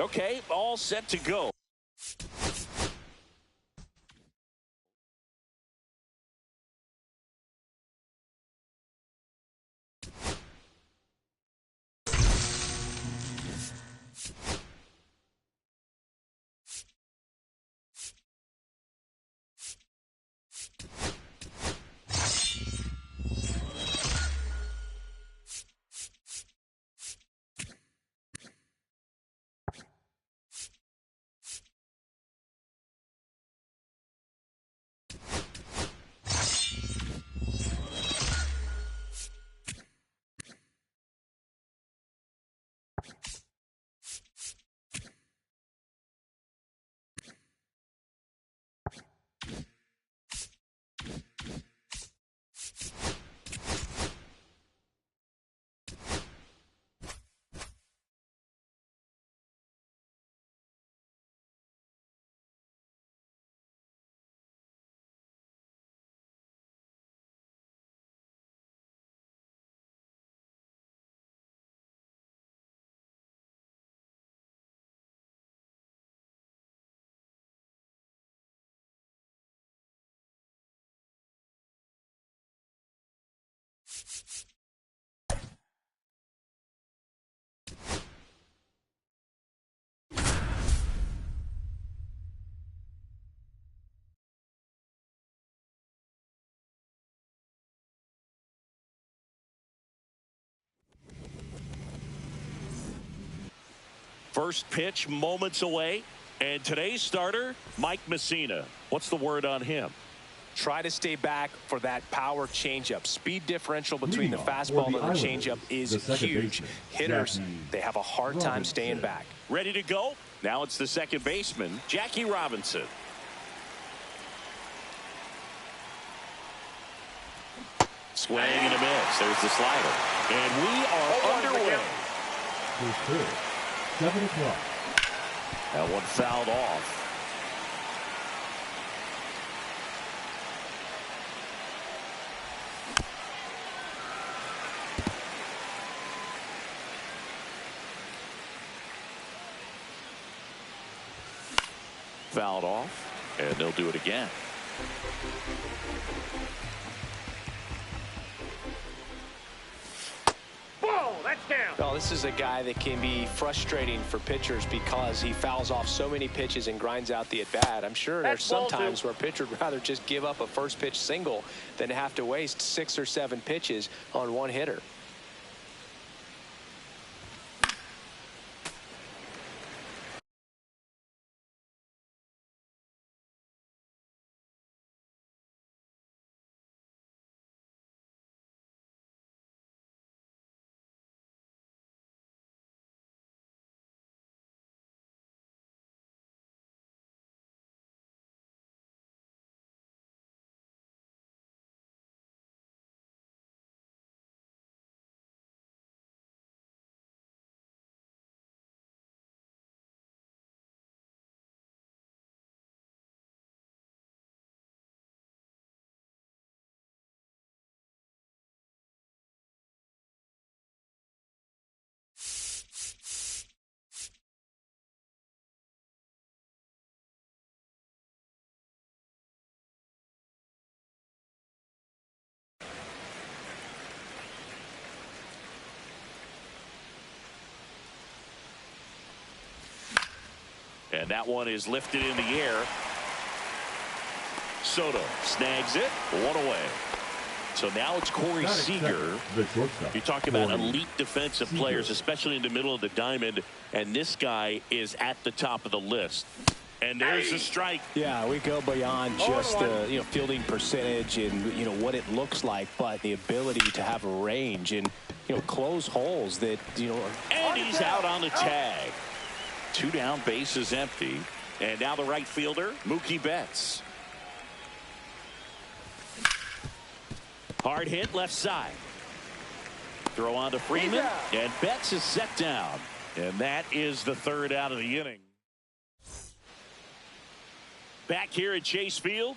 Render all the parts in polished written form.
Okay, all set to go. First pitch moments away. And today's starter, Mike Messina. What's the word on him? Try to stay back for that power changeup. Speed differential between the fastball and the changeup is huge. Hitters, they have a hard time staying back. Ready to go? Now it's the second baseman, Jackie Robinson. Swing and a miss. There's the slider. And we are underway. 7 o'clock. That one fouled off. Fouled off, and they'll do it again. Well, this is a guy that can be frustrating for pitchers because he fouls off so many pitches and grinds out the at-bat. I'm sure there's some times where a pitcher would rather just give up a first pitch single than have to waste 6 or 7 pitches on one hitter. And that one is lifted in the air. Soto snags it. One away. So now it's Corey Seager. You're talking about elite defensive players, especially in the middle of the diamond. And this guy is at the top of the list. And there's a strike. Yeah, we go beyond just fielding percentage and what it looks like, but the ability to have a range and close holes that And he's out on the tag. 2 down, base is empty. And now the right fielder, Mookie Betts. Hard hit left side. Throw on to Freeman, and Betts is set down. And that is the 3rd out of the inning. Back here at Chase Field,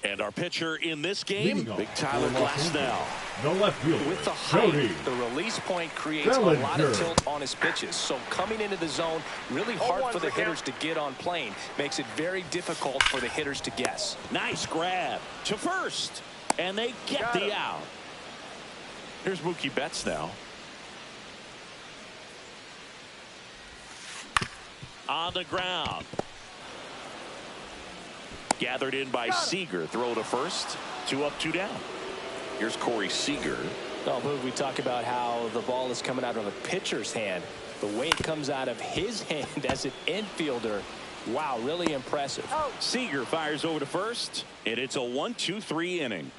And our pitcher in this game, Big Tyler Glasnow. The left fielder, with the height, the release point creates a lot of tilt on his pitches. So coming into the zone, really hard for the hitters to get on plane. Makes it very difficult for the hitters to guess. Nice grab to first. And they get the out. Here's Mookie Betts now. On the ground. Gathered in by Seager. Throw to first. 2 up, 2 down. Here's Corey Seager. Well, Boog, we talk about how the ball is coming out of a pitcher's hand. The way it comes out of his hand as an infielder. Wow, really impressive. Seager fires over to first. And it's a 1-2-3 inning.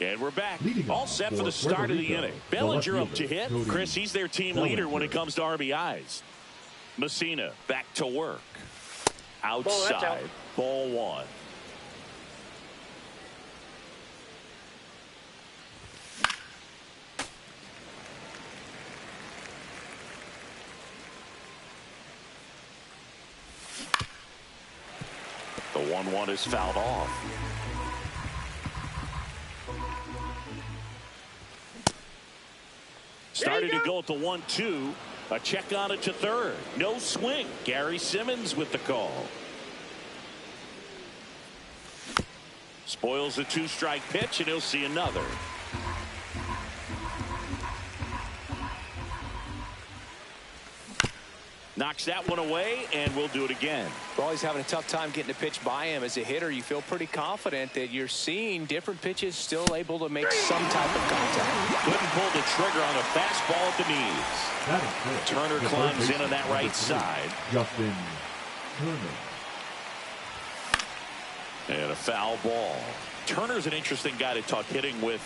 And we're back. All set for the start of the inning. Bellinger up to hit. Chris, he's their team leader when it comes to RBIs. Messina back to work. Outside. Ball 1. The 1-1 is fouled off. Started to go at the 1-2. A check on it to third. No swing. Gary Simmons with the call. Spoils a 2-strike pitch, and he'll see another. Knocks that one away, and we'll do it again. Well, he's having a tough time getting a pitch by him. As a hitter, you feel pretty confident that you're seeing different pitches still able to make some type of contact. Couldn't pull the trigger on a fastball at the knees. Turner climbs in on that right side. Justin Turner. And a foul ball. Turner's an interesting guy to talk hitting with.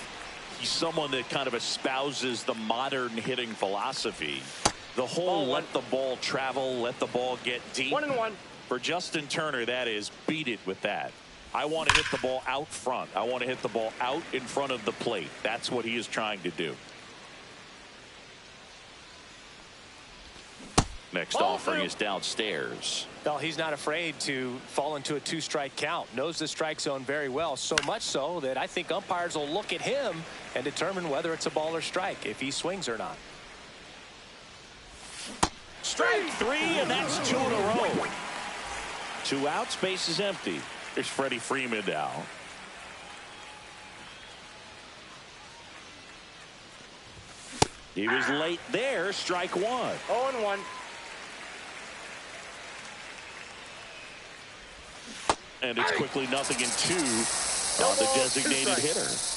He's someone that kind of espouses the modern hitting philosophy. The whole let the ball travel, let the ball get deep. 1-1. For Justin Turner, that is beat it with that. I want to hit the ball out front. I want to hit the ball out in front of the plate. That's what he is trying to do. Next offering is downstairs. Well, he's not afraid to fall into a 2-strike count. Knows the strike zone very well, so much so that I think umpires will look at him and determine whether it's a ball or strike, if he swings or not. Strike 3, and that's 2 in a row. 2 outs, base is empty. Here's Freddie Freeman now. He was late there. Strike 1. 0-1. And it's quickly 0-2 on the designated hitter.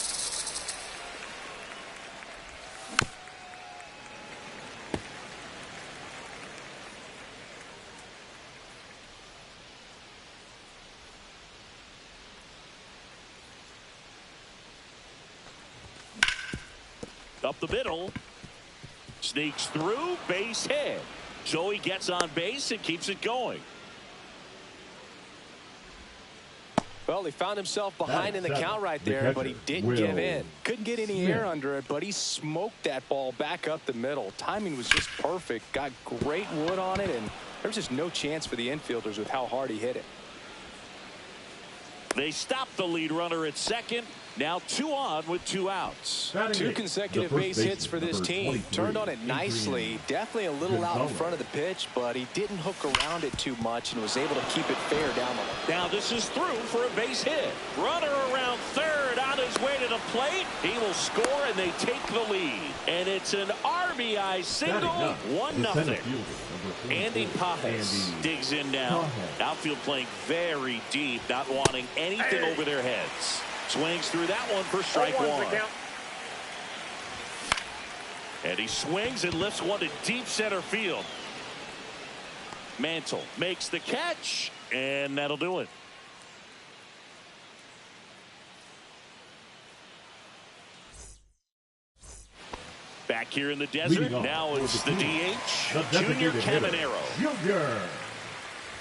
Up the middle. Sneaks through. Base hit. Joey gets on base and keeps it going. Well, he found himself behind in the count right there, but he didn't give in. Couldn't get any air under it, but he smoked that ball back up the middle. Timing was just perfect. Got great wood on it, and there was just no chance for the infielders with how hard he hit it. They stopped the lead runner at second. Now 2 on with 2 outs. 2 consecutive base hits for this team. Turned on it nicely. Definitely a little out in front of the pitch, but he didn't hook around it too much and was able to keep it fair down the line. Now this is through for a base hit. Runner around third on his way to the plate. He will score, and they take the lead. And it's an RBI single. 1-0. Andy Pajes digs in now. Outfield playing very deep, not wanting anything over their heads. Swings through that one for strike 1. And he swings and lifts one to deep center field. Mantle makes the catch, and that'll do it. Back here in the desert, now it's the DH, Junior Caminero. Junior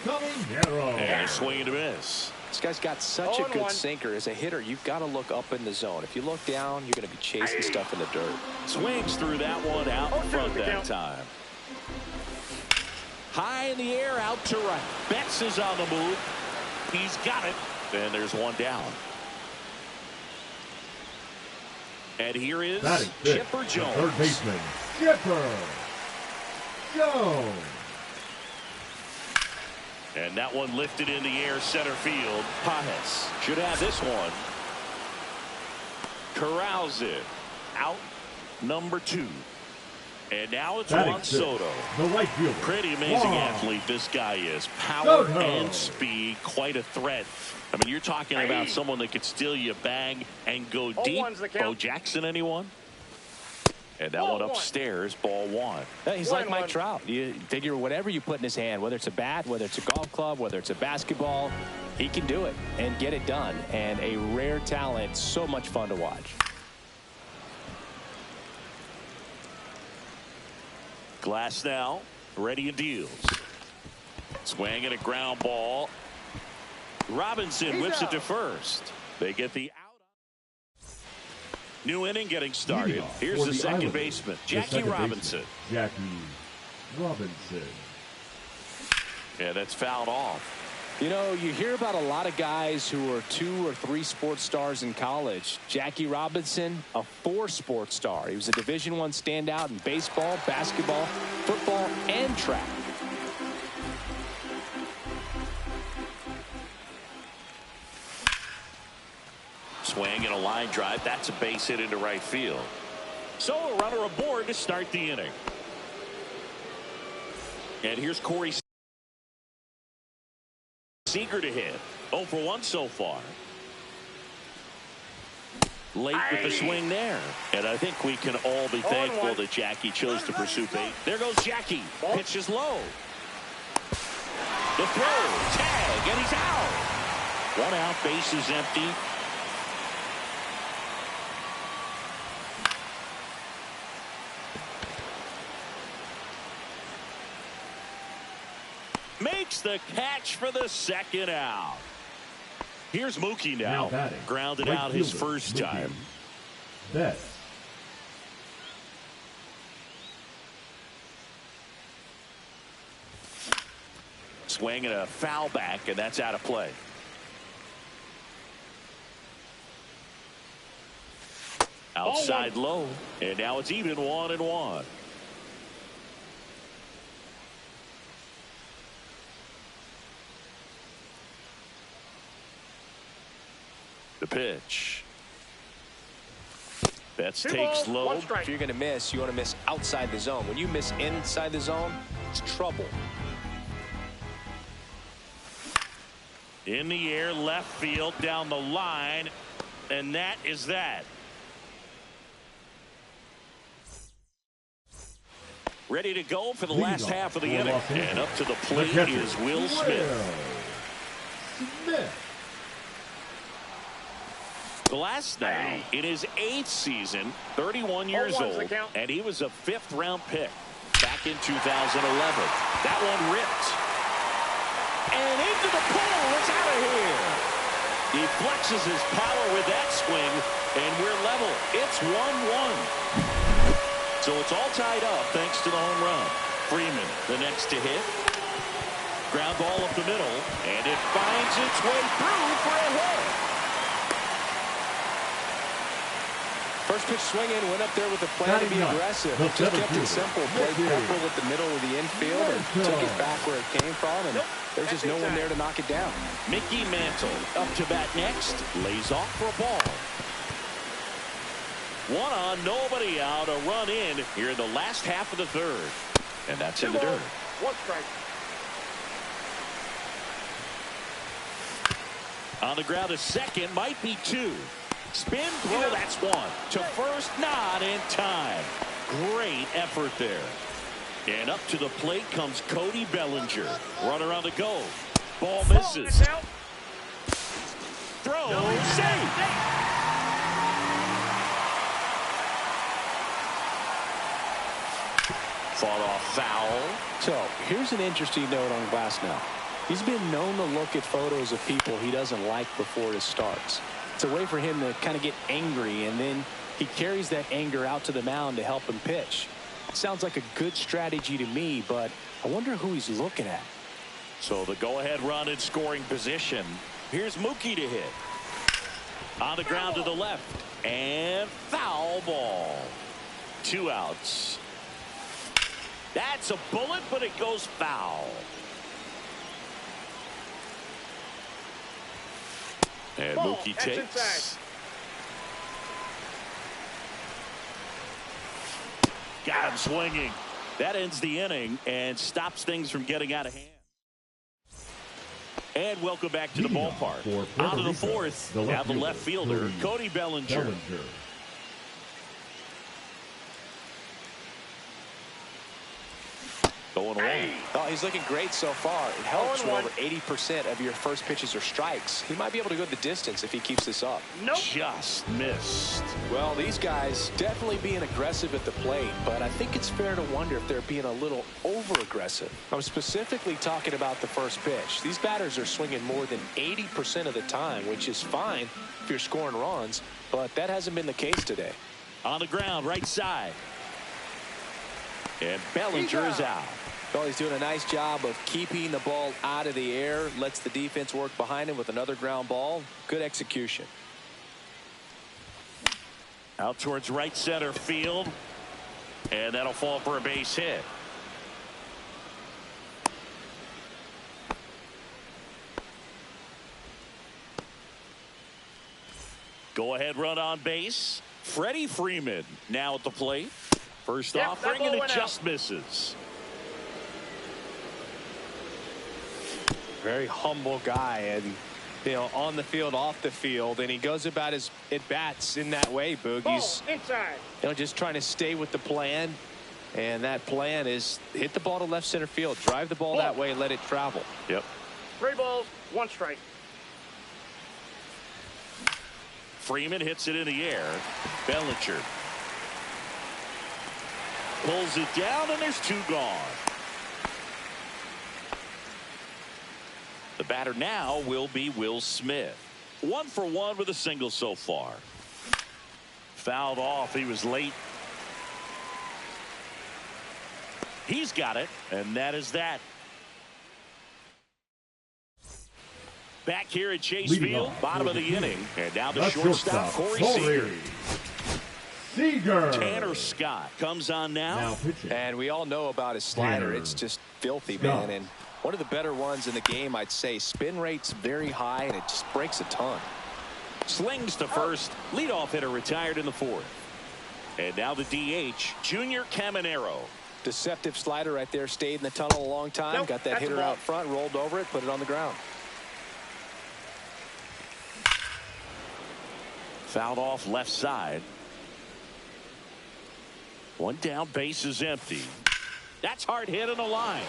Caminero. And a swing and a miss. This guy's got such a good sinker. As a hitter, you've got to look up in the zone. If you look down, you're going to be chasing stuff in the dirt. Swings through that one out in front that time. High in the air, out to right. Betts is on the move. He's got it. And there's one down. And here is Chipper Jones. Third baseman, Chipper Jones. And that one lifted in the air, center field. Pajes should have this one. Corrals it. Out number 2. And now it's Juan Soto. The right fielder. Pretty amazing athlete this guy is. Power and speed. Quite a threat. I mean, you're talking about someone that could steal you a bag and go deep. Bo Jackson, anyone? And that one upstairs, ball 1. He's like Mike Trout. You figure whatever you put in his hand, whether it's a bat, whether it's a golf club, whether it's a basketball, he can do it and get it done. And a rare talent, so much fun to watch. Glass now, ready and deals. Swinging a ground ball. Robinson whips it to first. They get the out. New inning getting started. Here's the second baseman, Jackie Robinson. Jackie Robinson. Yeah, that's fouled off. You know, you hear about a lot of guys who are 2 or 3 sports stars in college. Jackie Robinson, a 4 sports star. He was a Division I standout in baseball, basketball, football, and track. Swing and a line drive. That's a base hit into right field. So a runner aboard to start the inning. And here's Corey Seager to hit. 0 for 1 so far. Late with the swing there. And I think we can all be thankful that Jackie chose to pursue bait. There goes Jackie. Pitch is low. The throw. Tag. And he's out. 1 out. Base is empty. Makes the catch for the second out. Here's Mookie now. Grounded out his first time. Betts. Swinging a foul back, and that's out of play. Outside low, and now it's even 1-1. The pitch. Betts takes low. If you're going to miss, you want to miss outside the zone. When you miss inside the zone, it's trouble. In the air, left field, down the line, and that is that. Ready to go for the last half of the inning. And up to the plate is Will Smith. Glass now in his 8th season, 31 years old, and he was a 5th-round pick back in 2011. That one ripped. And into the pool. It's out of here. He flexes his power with that swing, and we're level. It's 1-1. So it's all tied up thanks to the home run. Freeman, the next to hit. Ground ball up the middle, and it finds its way through for a hit. First pitch swinging, went up there with the plan to be aggressive. Just kept it simple. Played careful with the middle of the infield and took it back where it came from. And there's just no one there to knock it down. Mickey Mantle up to bat next. Lays off for a ball. 1 on, nobody out. A run in here in the last half of the 3rd. And that's in the dirt. 1 strike. On the ground, a second, might be 2. Spin throw, that's 1. To first, not in time. Great effort there. And up to the plate comes Cody Bellinger. Runner on the go. Ball misses. Throw, safe. Fought off foul. So here's an interesting note on Glasnow. He's been known to look at photos of people he doesn't like before it starts. It's a way for him to kind of get angry, and then he carries that anger out to the mound to help him pitch. Sounds like a good strategy to me, but I wonder who he's looking at. So the go-ahead run in scoring position. Here's Mookie to hit. On the ground to the left. And foul ball. 2 outs. That's a bullet, but it goes foul. And Mookie takes. Got him swinging. That ends the inning and stops things from getting out of hand. And welcome back to the ballpark. Out of the fourth, have the left fielder, Cody Bellinger. Going away. Oh, he's looking great so far. It helps when over 80% of your first pitches are strikes. He might be able to go the distance if he keeps this up. Nope. Just missed. Well, these guys definitely being aggressive at the plate, but I think it's fair to wonder if they're being a little over-aggressive. I'm specifically talking about the first pitch. These batters are swinging more than 80% of the time, which is fine if you're scoring runs, but that hasn't been the case today. On the ground, right side. And Bellinger is out. Well, he's doing a nice job of keeping the ball out of the air. Lets the defense work behind him with another ground ball. Good execution. Out towards right center field. And that'll fall for a base hit. Go ahead run on base. Freddie Freeman now at the plate. First offering, and it just misses. Very humble guy, and you know, on the field, off the field, and he goes about his at-bats in that way, Boog. He's just trying to stay with the plan, and that plan is hit the ball to left center field, drive the ball that way, let it travel. Yep. 3 balls, 1 strike. Freeman hits it in the air. Bellinger pulls it down, and there's 2 gone. The batter now will be Will Smith. 1 for 1 with a single so far. Fouled off. He was late. He's got it, and that is that. Back here at Chase Field, bottom of the inning. And now the shortstop, Corey Seager. Tanner Scott comes on now. And we all know about his slider. It's just filthy, man. And one of the better ones in the game, I'd say. Spin rate's very high, and it just breaks a ton. Slings to first. Leadoff hitter retired in the 4th. And now the DH, Junior Caminero. Deceptive slider right there. Stayed in the tunnel a long time. Got that hitter out front, rolled over it, put it on the ground. Fouled off left side. 1 down, base is empty. That's hard hit on the line.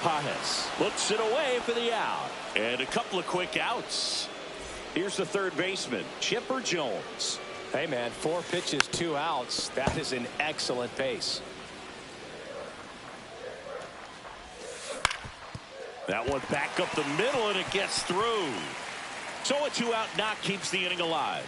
Pajes looks it away for the out. And a couple of quick outs. Here's the third baseman, Chipper Jones. Hey, man, 4 pitches, 2 outs. That is an excellent pace. That one back up the middle, and it gets through. So a 2-out knock keeps the inning alive.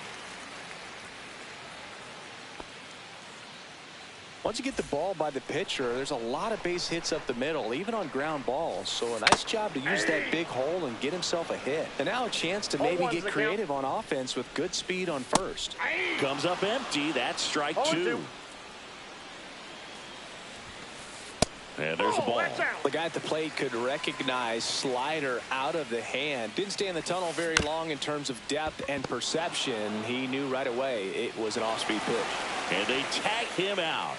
Once you get the ball by the pitcher, there's a lot of base hits up the middle, even on ground balls. So a nice job to use that big hole and get himself a hit. And now a chance to maybe get creative on offense with good speed on first. Comes up empty. That's strike 2. And there's a ball. The guy at the plate could recognize slider out of the hand. Didn't stay in the tunnel very long in terms of depth and perception. He knew right away it was an off-speed pitch. And they tag him out.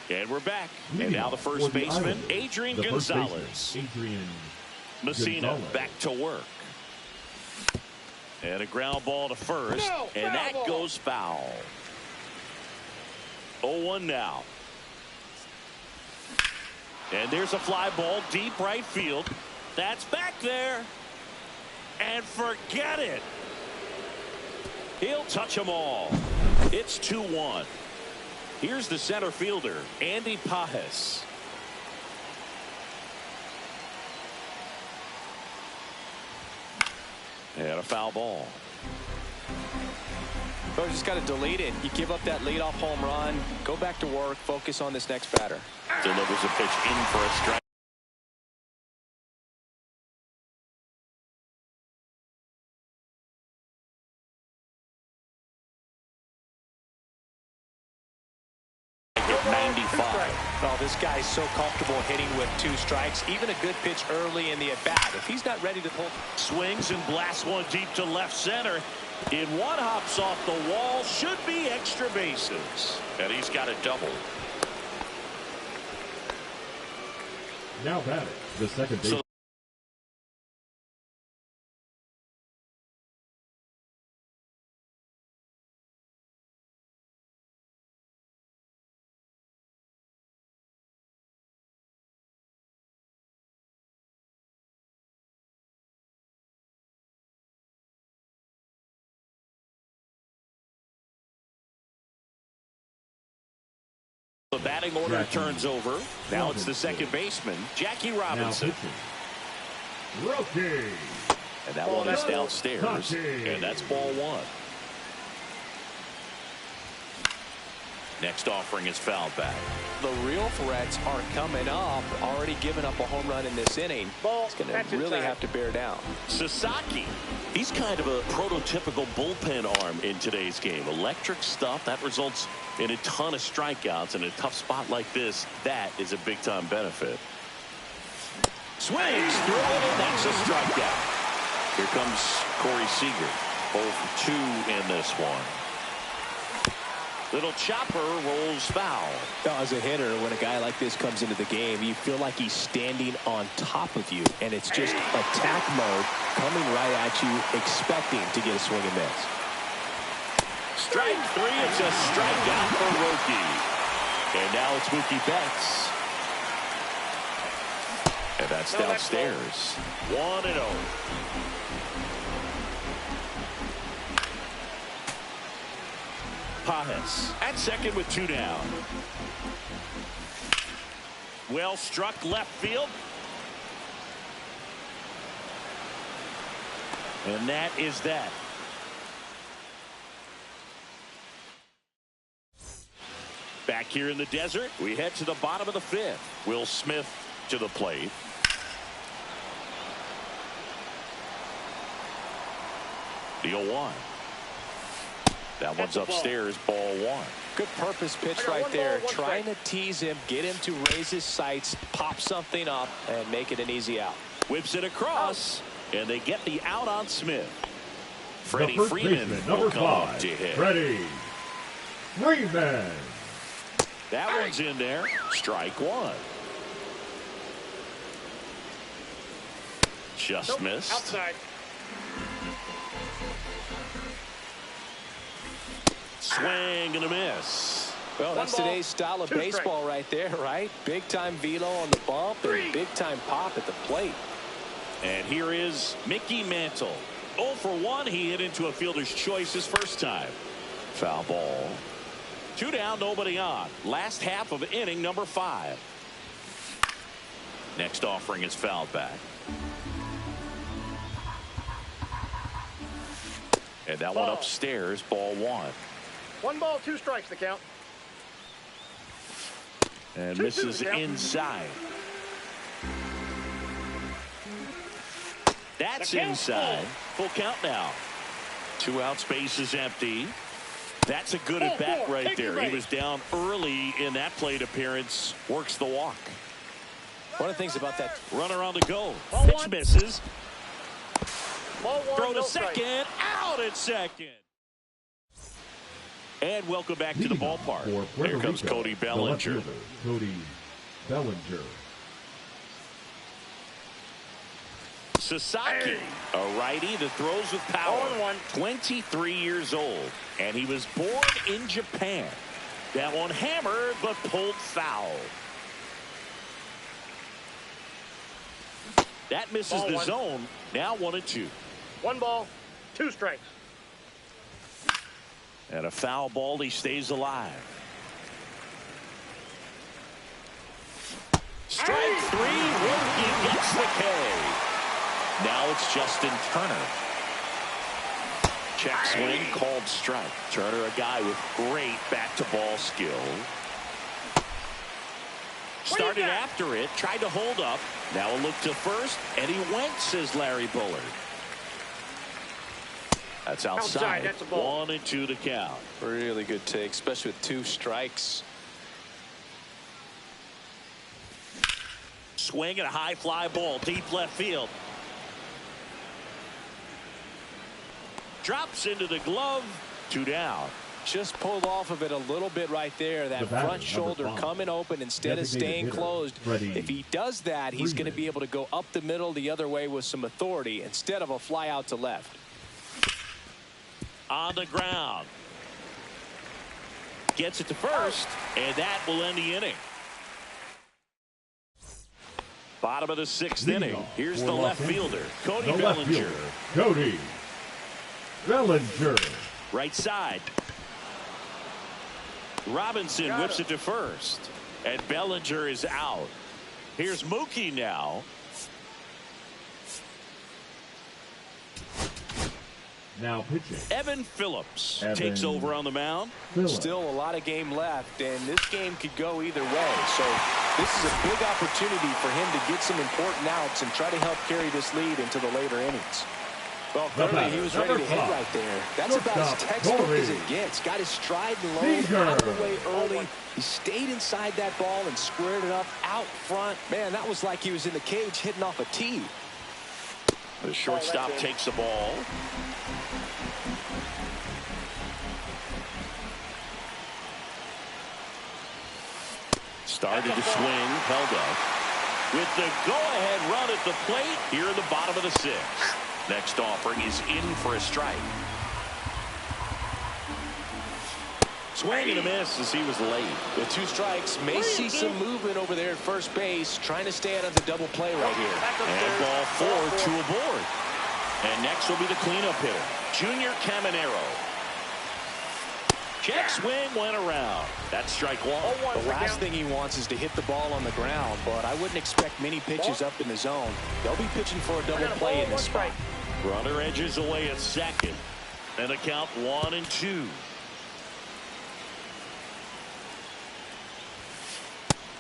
And we're back. And now the first baseman, Adrian Gonzalez. Messina back to work. And a ground ball to first. And that goes foul. 0-1 now. And there's a fly ball deep right field. That's back there. And forget it. He'll touch them all. It's 2-1. Here's the center fielder, Andy Pajes. And a foul ball. Well, just got to delete it. You give up that leadoff home run, go back to work, focus on this next batter. Delivers a pitch in for a strike. At 95. Well, this guy's so comfortable hitting with 2 strikes. Even a good pitch early in the at-bat. If he's not ready to pull. Swings and blasts one deep to left center. In one, hops off the wall. Should be extra bases. And he's got a double. Now batting, the second base. The batting order turns over. Now it's the second baseman, Jackie Robinson. Rookie. And that one is downstairs. And that's ball 1. Next offering is fouled back. The real threats are coming up. Already given up a home run in this inning. He's going to really have to bear down. Sasaki. He's kind of a prototypical bullpen arm in today's game. Electric stuff that results in a ton of strikeouts. In a tough spot like this, that is a big-time benefit. Swings through it, and that's a strikeout. Here comes Corey Seager. 0 for 2 in this one. Little chopper rolls foul. Now, as a hitter, when a guy like this comes into the game, you feel like he's standing on top of you, and it's just attack mode coming right at you, expecting to get a swing and miss. Strike 3. It's a strikeout for Roki. And now it's Mookie Betts. And that's downstairs. 1-0. Pajes at second with 2 down. Well struck left field. And that is that. Back here in the desert, we head to the bottom of the 5th. Will Smith to the plate. The 0-1. That one's upstairs, ball 1. Good purpose pitch right there. Trying to tease him, get him to raise his sights, pop something up, and make it an easy out. Whips it across, and they get the out on Smith. Freddie Freeman will come up to hit. Freddie Freeman. That one's in there. Strike 1. Just missed. Outside. Swing and a miss. Well, that's today's style of baseball right there, right? Big time velo on the bump and big time pop at the plate. And here is Mickey Mantle. 0 for 1. He hit into a fielder's choice his first time. Foul ball. 2 down, nobody on. Last half of inning number 5. Next offering is fouled back. And that one upstairs, ball 1. 1 ball, 2 strikes the count. And misses inside. That's inside. Full count now. 2 out, space is empty. That's a good at bat right there. He was down early in that plate appearance. Works the walk. One of the things about that runner on the go. Pitch misses. Ball 1, throw to second. Out at second. And welcome back to the ballpark. Here comes Cody Bellinger. Cody Bellinger. Sasaki, a righty that throws with power. 23 years old, and he was born in Japan. That one hammered but pulled foul. That misses the zone. Now 1-2. 1 ball, 2 strikes. And a foul ball. He stays alive. Strike 3. Wilkie gets the K. Now it's Justin Turner. Check swing, called strike. Turner, a guy with great back-to-ball skill. Started after it, tried to hold up. Now a look to first, and he went, says Larry Bullard. That's outside. That's a ball. 1-2 to count. Really good take, especially with 2 strikes. Swing and a high fly ball, deep left field. Drops into the glove. 2 down. Just pulled off of it a little bit right there. That front shoulder coming open instead of staying closed. If he does that, he's going to be able to go up the middle the other way with some authority instead of a fly out to left. On the ground. Gets it to first, and that will end the inning. Bottom of the 6th inning. Here's the left fielder, Cody Bellinger. Cody Bellinger. Right side. Robinson whips it to first, and Bellinger is out. Here's Mookie now. Now pitching. Evan Phillips takes over on the mound. Still a lot of game left, and this game could go either way. So this is a big opportunity for him to get some important outs and try to help carry this lead into the later innings. Well, clearly he was ready to hit right there. That's about as textbook as it gets. Got his stride and low out of the way early. He stayed inside that ball and squared it up out front. Man, that was like he was in the cage hitting off a tee. The shortstop takes the ball. Started to swing, held up. With the go-ahead run at the plate here in the bottom of the 6th. Next offering is in for a strike. Swing and a miss as he was late. With 2 strikes, may see some movement over there at first base, trying to stay out of the double play right here. And ball 4, 2 aboard. And next will be the cleanup hitter, Junior Caminero. Check swing went around. That's strike 1. The last thing he wants is to hit the ball on the ground, but I wouldn't expect many pitches up in the zone. They'll be pitching for a double play in this spot. Runner edges away at second. And a count 1-2.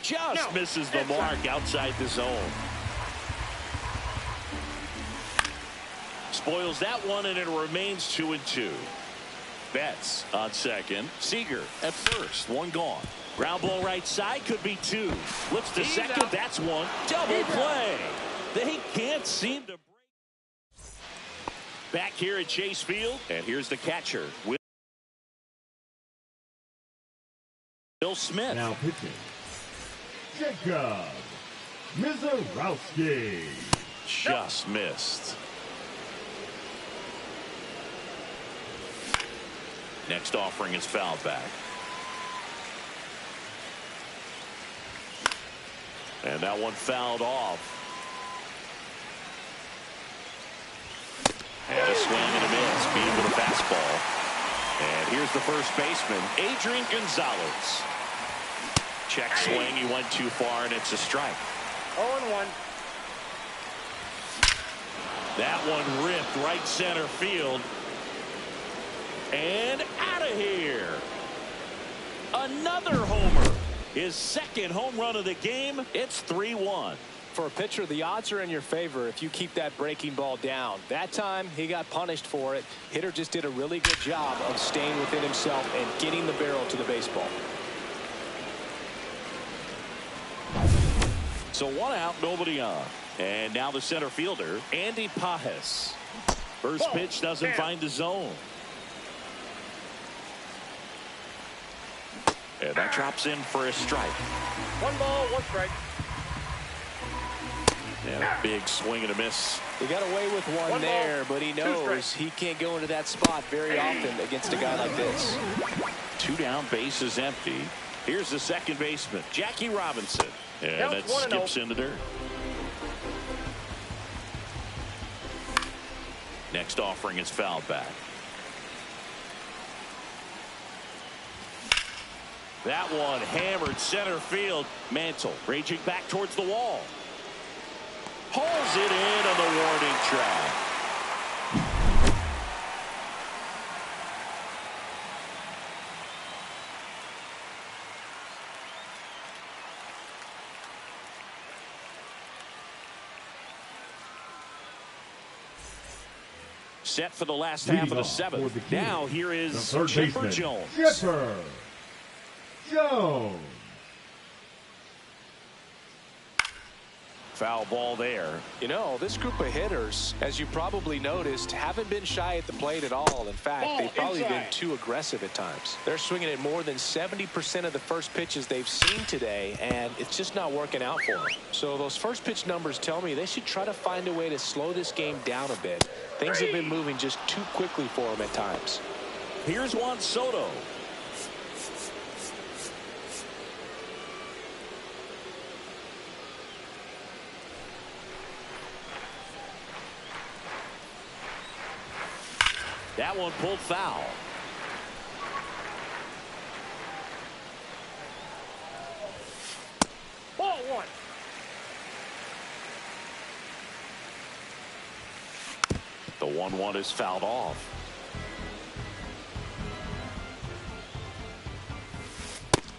Just misses the mark outside the zone. Spoils that one, and it remains 2-2. Betts on second. Seager at first. 1 gone. Ground ball right side, could be 2. Flips to second. That's 1. Double play. They can't seem to break. Back here at Chase Field, and here's the catcher, Will Smith. Now pitching, Jacob Mizorowski. Just missed. Next offering is fouled back. And that one fouled off. And a swing and a miss, beat with a fastball. And here's the first baseman, Adrian Gonzalez. Check swing, he went too far, and it's a strike. 0-1. That one ripped right center field. And out of here. Another homer. His 2nd home run of the game. It's 3-1. For a pitcher, the odds are in your favor if you keep that breaking ball down. That time, he got punished for it. Hitter just did a really good job of staying within himself and getting the barrel to the baseball. So 1 out, nobody on. And now the center fielder, Andy Pajes. First pitch doesn't find the zone. And that drops in for a strike. 1 ball, 1 strike. And a big swing and a miss. He got away with one there, but he knows he can't go into that spot very often against a guy like this. 2 down, base is empty. Here's the second baseman, Jackie Robinson. And that skips in the dirt. Next offering is fouled back. That one hammered center field. Mantle raging back towards the wall. Pulls it in on the warning track. Set for the last half of the seventh. Now here is Chipper Jones. Chipper Jones. Foul ball there. You know, this group of hitters, as you probably noticed, haven't been shy at the plate at all. In fact, they've probably been too aggressive at times. They're swinging at more than 70% of the first pitches they've seen today, and it's just not working out for them. So those first pitch numbers tell me they should try to find a way to slow this game down a bit. Things have been moving just too quickly for them at times. Here's Juan Soto. That one pulled foul. Ball one. The 1-1 is fouled off.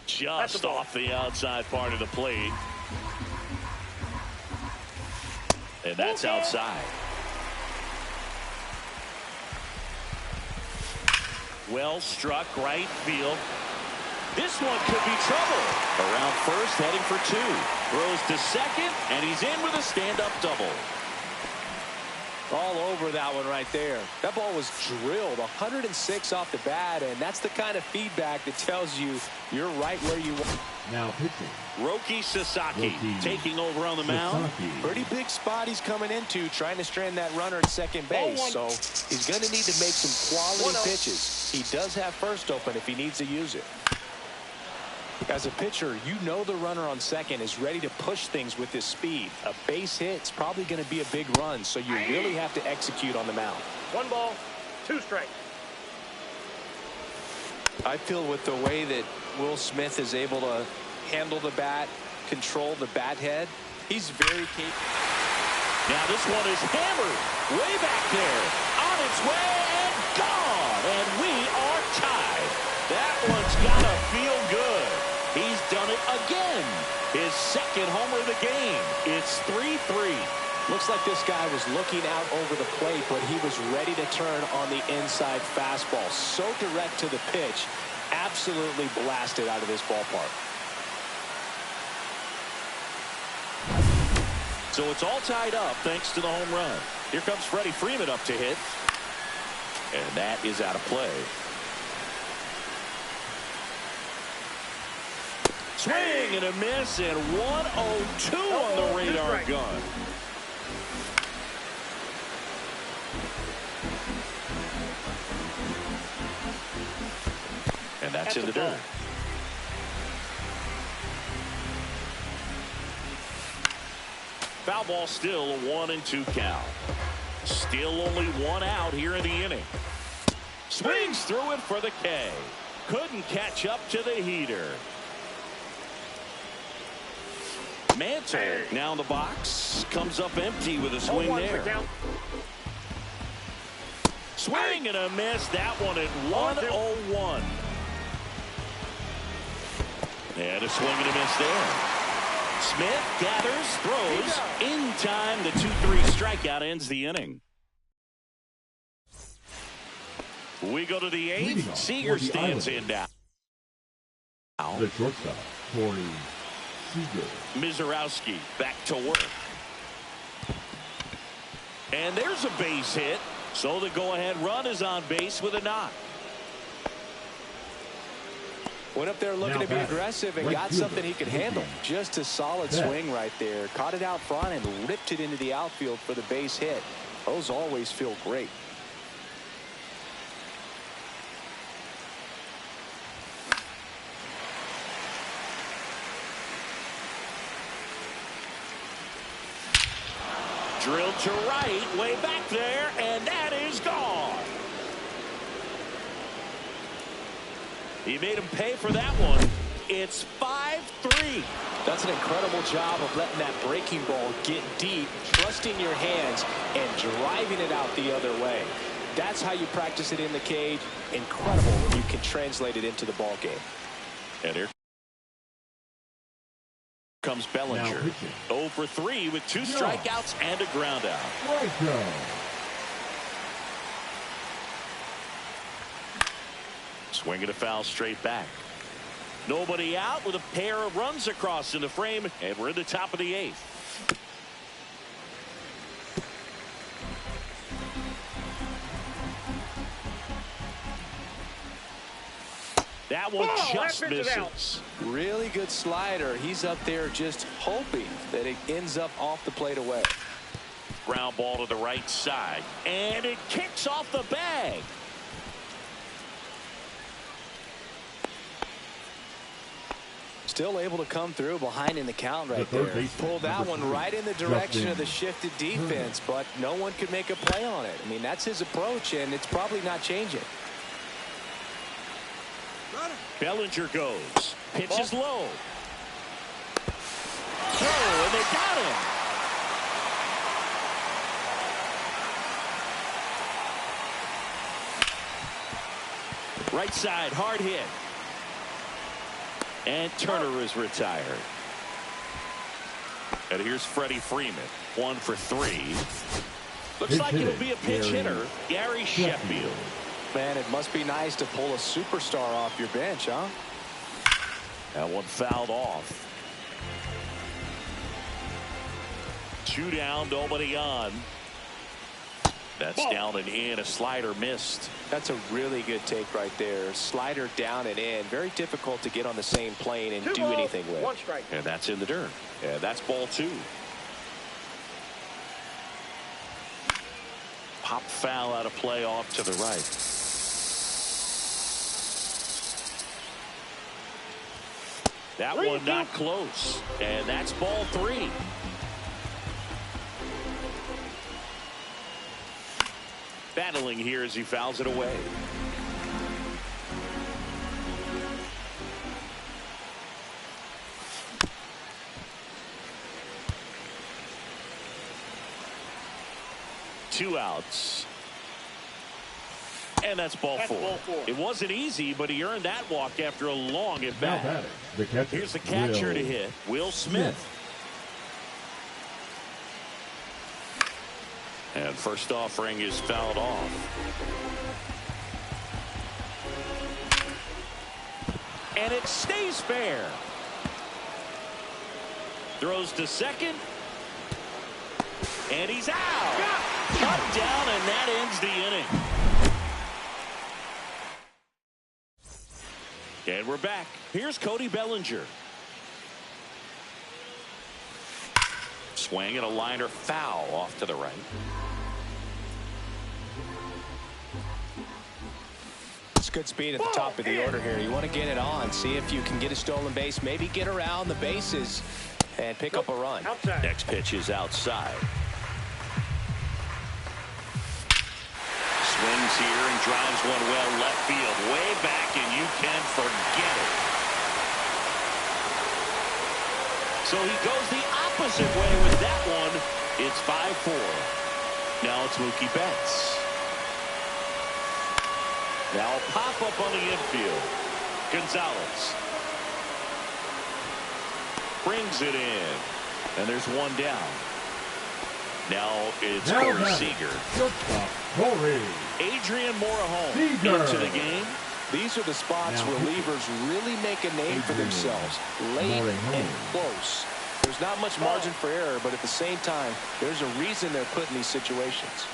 Just off the outside part of the plate. And that's outside. Well struck right field. This one could be trouble. Around first, heading for two. Throws to second, and he's in with a stand-up double. All over that one right there. That ball was drilled 106 off the bat, and that's the kind of feedback that tells you you're right where you want. Now pitching. Roki Sasaki taking over on the mound. Pretty big spot he's coming into, trying to strand that runner at second base. So he's going to need to make some quality pitches. He does have first open if he needs to use it. As a pitcher, you know the runner on second is ready to push things with his speed. A base hit's probably going to be a big run, so you really have to execute on the mound. 1 ball, 2 strikes. I feel with the way that Will Smith is able to handle the bat, control the bat head, he's very capable. Now this one is hammered way back there, on its way and gone, and we are tied. That one's gotta feel good. He's done it again. His second homer of the game. It's 3-3. Looks like this guy was looking out over the plate, but he was ready to turn on the inside fastball. So direct to the pitch. Absolutely blasted out of this ballpark. So it's all tied up thanks to the home run. Here comes Freddie Freeman up to hit. And that is out of play. Swing and a miss, and 102 on the radar gun. And that's in the dirt. Foul ball, still a 1-2 count. Still only one out here in the inning. Swings through it for the K. Couldn't catch up to the heater. Mantle now in the box. Comes up empty with a swing there. Swing and a miss. That one at 101. And a swing and a miss there. Smith gathers, throws in time. The 2-3 strikeout ends the inning. We go to the 8th. Seager stands in now. The shortstop, Corey Seager. Mizorowski back to work. And there's a base hit. So the go-ahead run is on base with a knock. Went up there looking to be aggressive and got something he could handle. Just a solid swing right there. Caught it out front and ripped it into the outfield for the base hit. Those always feel great. Drilled to right, way back there, and that is gone. He made him pay for that one. It's 5-3. That's an incredible job of letting that breaking ball get deep, trusting your hands, and driving it out the other way. That's how you practice it in the cage. Incredible when you can translate it into the ball game. And here comes Bellinger. 0 for 3 with 2 strikeouts and a ground out. Swinging a foul straight back. Nobody out with a pair of runs across in the frame, and we're in the top of the 8th. That one just misses. Really good slider. He's up there just hoping that it ends up off the plate away. Ground ball to the right side, and it kicks off the bag. Still able to come through behind in the count right there. Pulled that one right in the direction of the shifted defense, but no one could make a play on it. I mean, that's his approach, and it's probably not changing. Bellinger goes. Pitch is low. Throw, and they got him. Right side, hard hit. And Turner is retired. And here's Freddie Freeman. 1 for 3. Looks like it'll be a pinch hitter, Gary Sheffield. Man, it must be nice to pull a superstar off your bench, huh? That one fouled off. 2 down, nobody on. That's down and in. A slider missed. That's a really good take right there. Slider down and in. Very difficult to get on the same plane and do anything with. 1 strike. And that's in the dirt. And that's ball 2. Pop foul out of play off to the right. That one not close. And that's ball 3. Battling here as he fouls it away. Two outs. And that's ball 4. It wasn't easy, but he earned that walk after a long at bat. Here's the catcher to hit, Will Smith. And first offering is fouled off. And it stays fair. Throws to second. And he's out. Cut down, and that ends the inning. And we're back. Here's Cody Bellinger. Swing and a liner foul off to the right. It's good speed at the top of the order here. You want to get it on, see if you can get a stolen base, maybe get around the bases and pick up a run. Outside. Next pitch is outside. Swings here and drives one well left field, way back, and you can forget it. So he goes the opposite way with that one. It's 5-4. Now it's Mookie Betts. Now a pop-up on the infield. Gonzalez brings it in. And there's one down. Now it's Corey Seager. Adrian Morejon into the game. These are the spots relievers really make a name for themselves. Late and close. There's not much margin for error, but at the same time, there's a reason they're put in these situations.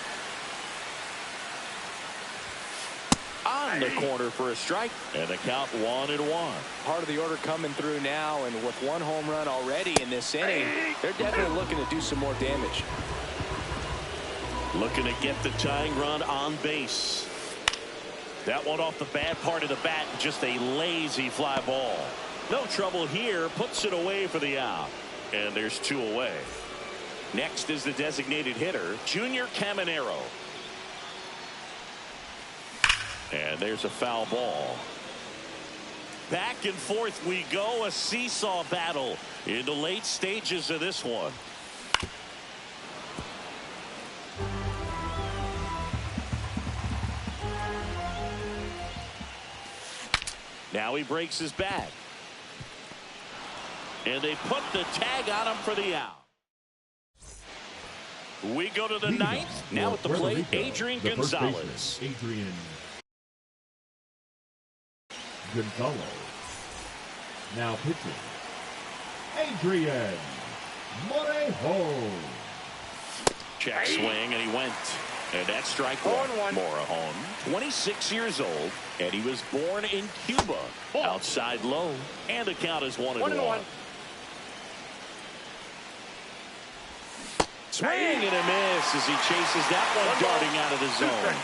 On the corner for a strike, and the count 1-1. Part of the order coming through now, and with 1 home run already in this inning, they're definitely looking to do some more damage. Looking to get the tying run on base. That one off the bad part of the bat, just a lazy fly ball. No trouble here, puts it away for the out. And there's 2 away. Next is the designated hitter, Junior Caminero. And there's a foul ball. Back and forth we go, a seesaw battle in the late stages of this one. Now he breaks his bat. And they put the tag on him for the out. We go to the 9th. Now at the plate, Adrian Gonzalez. Gonzalez. Now pitching, Adrian Morejon. Check swing, and he went. And that's strike one. Morejon, 26 years old, and he was born in Cuba. Outside low, and the count is 1-1. Swing and a miss as he chases that one darting out of the zone.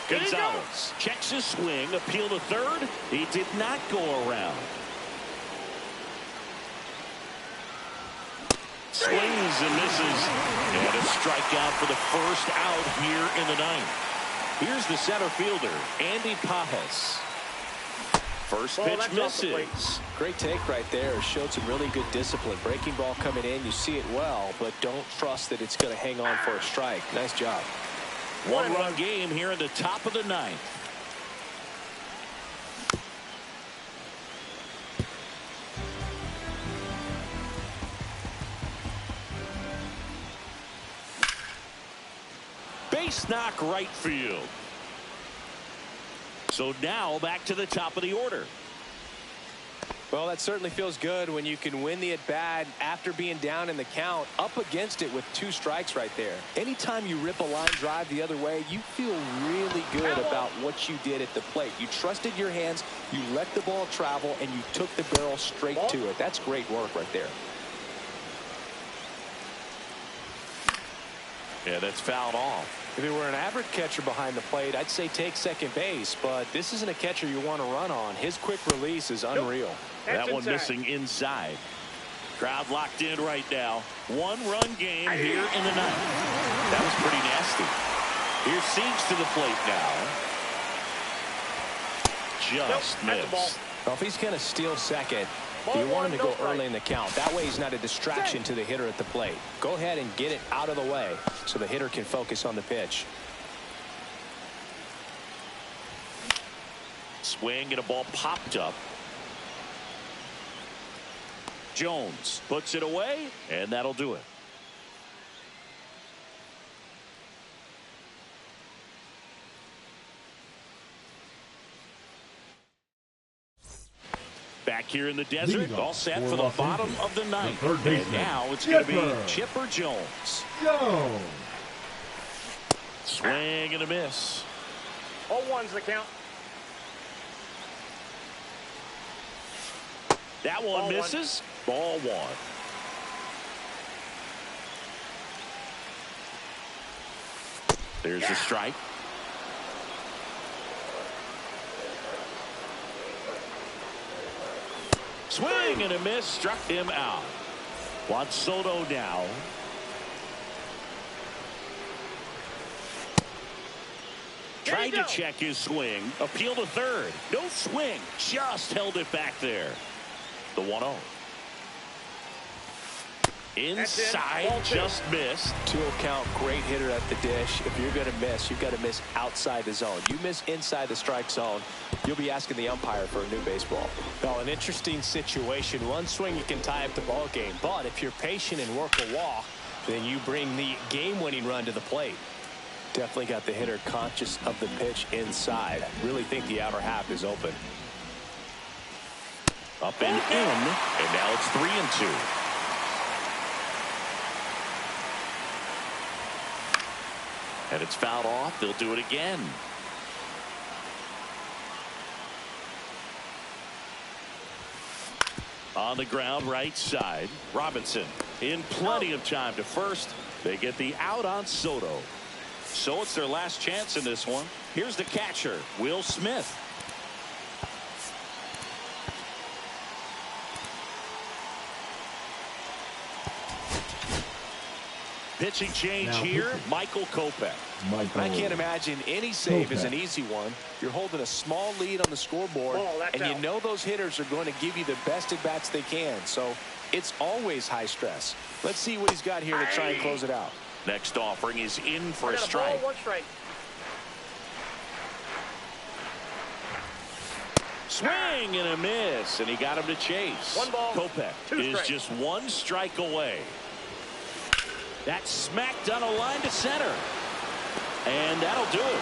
Gonzalez checks his swing, appeal to third. He did not go around. Swings and misses. And a strikeout for the first out here in the ninth. Here's the center fielder, Andy Pajes. First pitch misses. Great take right there. Showed some really good discipline. Breaking ball coming in. You see it well, but don't trust that it's going to hang on for a strike. Nice job. One-run game here in the top of the ninth. Base knock right field. So now back to the top of the order. Well, that certainly feels good when you can win the at-bat after being down in the count, up against it with 2 strikes right there. Anytime you rip a line drive the other way, you feel really good about what you did at the plate. You trusted your hands, you let the ball travel, and you took the barrel straight to it. That's great work right there. Yeah, that's fouled off. If it were an average catcher behind the plate, I'd say take second base, but this isn't a catcher you want to run on. His quick release is unreal. That one missing inside. Crowd locked in right now. One-run game here in the ninth. That was pretty nasty. Here's Siege to the plate now. Just missed. Well, if he's going to steal second, you want him to go early in the count. That way he's not a distraction to the hitter at the plate. Go ahead and get it out of the way so the hitter can focus on the pitch. Swing and a ball popped up. Jones puts it away, and that'll do it. Back here in the desert, all set for the bottom of the ninth. And now it's going to be Chipper Jones. Swing and a miss. 0-1's the count. That one misses. Ball one. There's the strike. Swing and a miss, struck him out. Juan Soto now. Tried to check his swing. Appeal to third. No swing. Just held it back there. The 1-0. Inside, just missed. 2-0 count, great hitter at the dish. If you're going to miss, you've got to miss outside the zone. You miss inside the strike zone, you'll be asking the umpire for a new baseball. Well, an interesting situation. One swing, you can tie up the ball game. But if you're patient and work a walk, then you bring the game-winning run to the plate. Definitely got the hitter conscious of the pitch inside. Really think the outer half is open. Up and in, and now it's 3-2. And it's fouled off. They'll do it again. On the ground, right side. Robinson in plenty of time to first. They get the out on Soto. So it's their last chance in this one. Here's the catcher, Will Smith. Pitching change here, Michael Kopech. I can't imagine any save is an easy one. You're holding a small lead on the scoreboard, and you know those hitters are going to give you the best at-bats they can. So it's always high stress. Let's see what he's got here to try and close it out. Next offering is in for a strike. Swing and a miss, and he got him to chase. Kopech is just one strike away. That's smacked on a line to center. And that'll do it.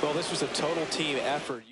Well, this was a total team effort.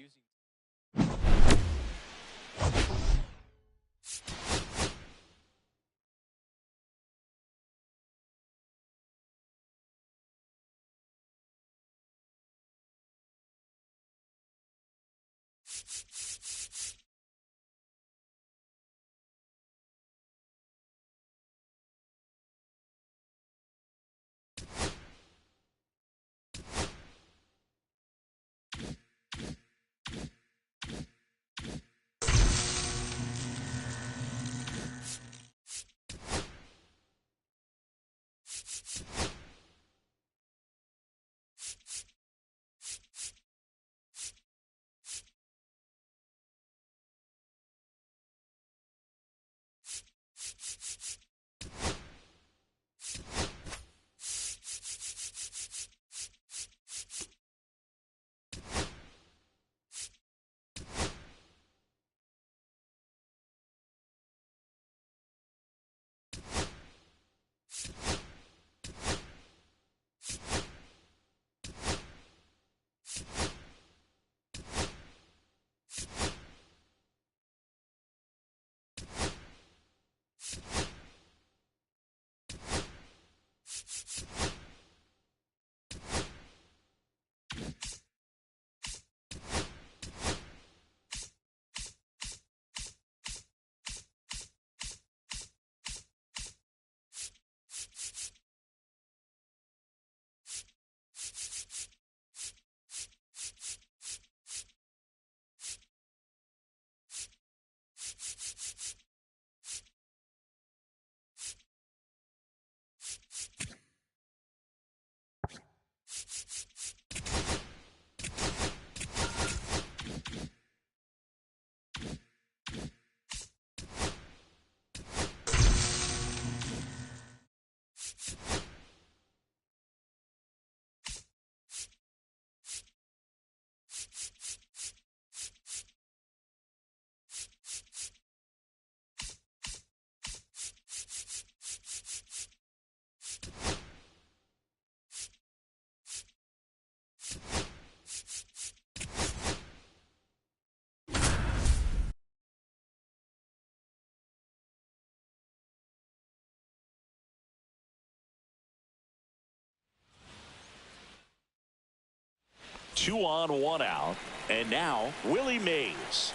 Two on, one out. And now Willie Mays.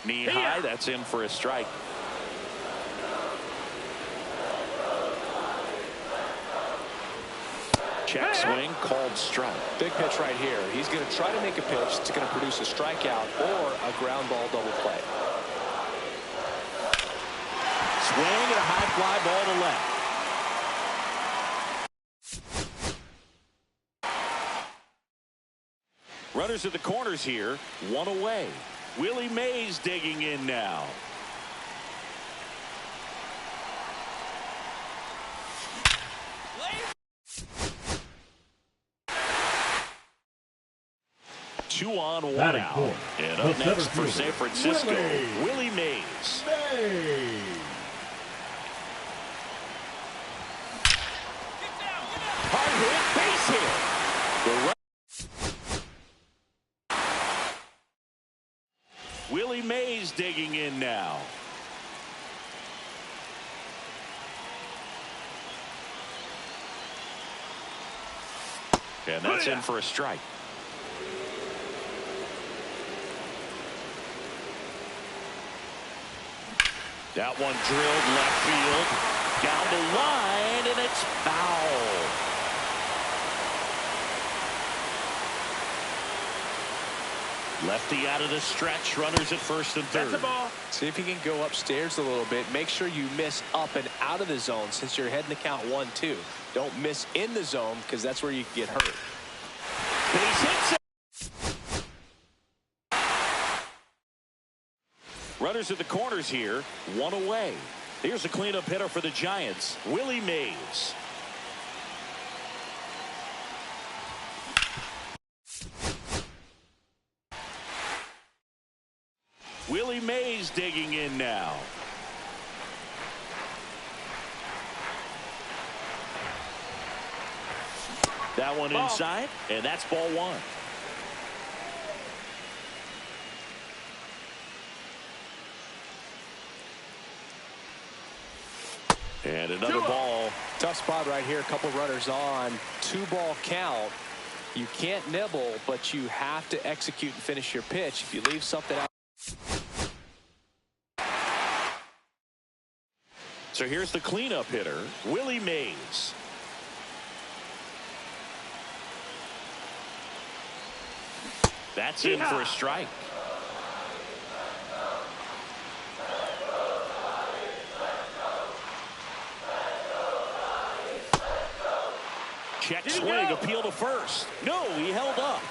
Knee high. That's in for a strike. Check swing, called strike. Big pitch right here. He's going to try to make a pitch that's going to produce a strikeout or a ground ball double play. Swing and a high fly ball to left. Runners at the corners here, one away. Willie Mays digging in now. Two on, one out. And up next for San Francisco, Willie Mays. Hard hit, base hit. Willie Mays digging in now. And that's in for a strike. That one drilled left field. Down the line, and it's foul. Lefty out of the stretch. Runners at first and third. That's a ball. See if you can go upstairs a little bit. Make sure you miss up and out of the zone since you're heading to count 1-2. Don't miss in the zone because that's where you can get hurt. Base hits it. Runners at the corners here, one away. Here's a cleanup hitter for the Giants, Willie Mays. Willie Mays digging in now. That one inside, and that's ball one. And another ball. Tough spot right here. A couple runners on. 2-ball count. You can't nibble, but you have to execute and finish your pitch. If you leave something out. So here's the cleanup hitter, Willie Mays. That's in for a strike. Check swing, appeal to first. No, he held up.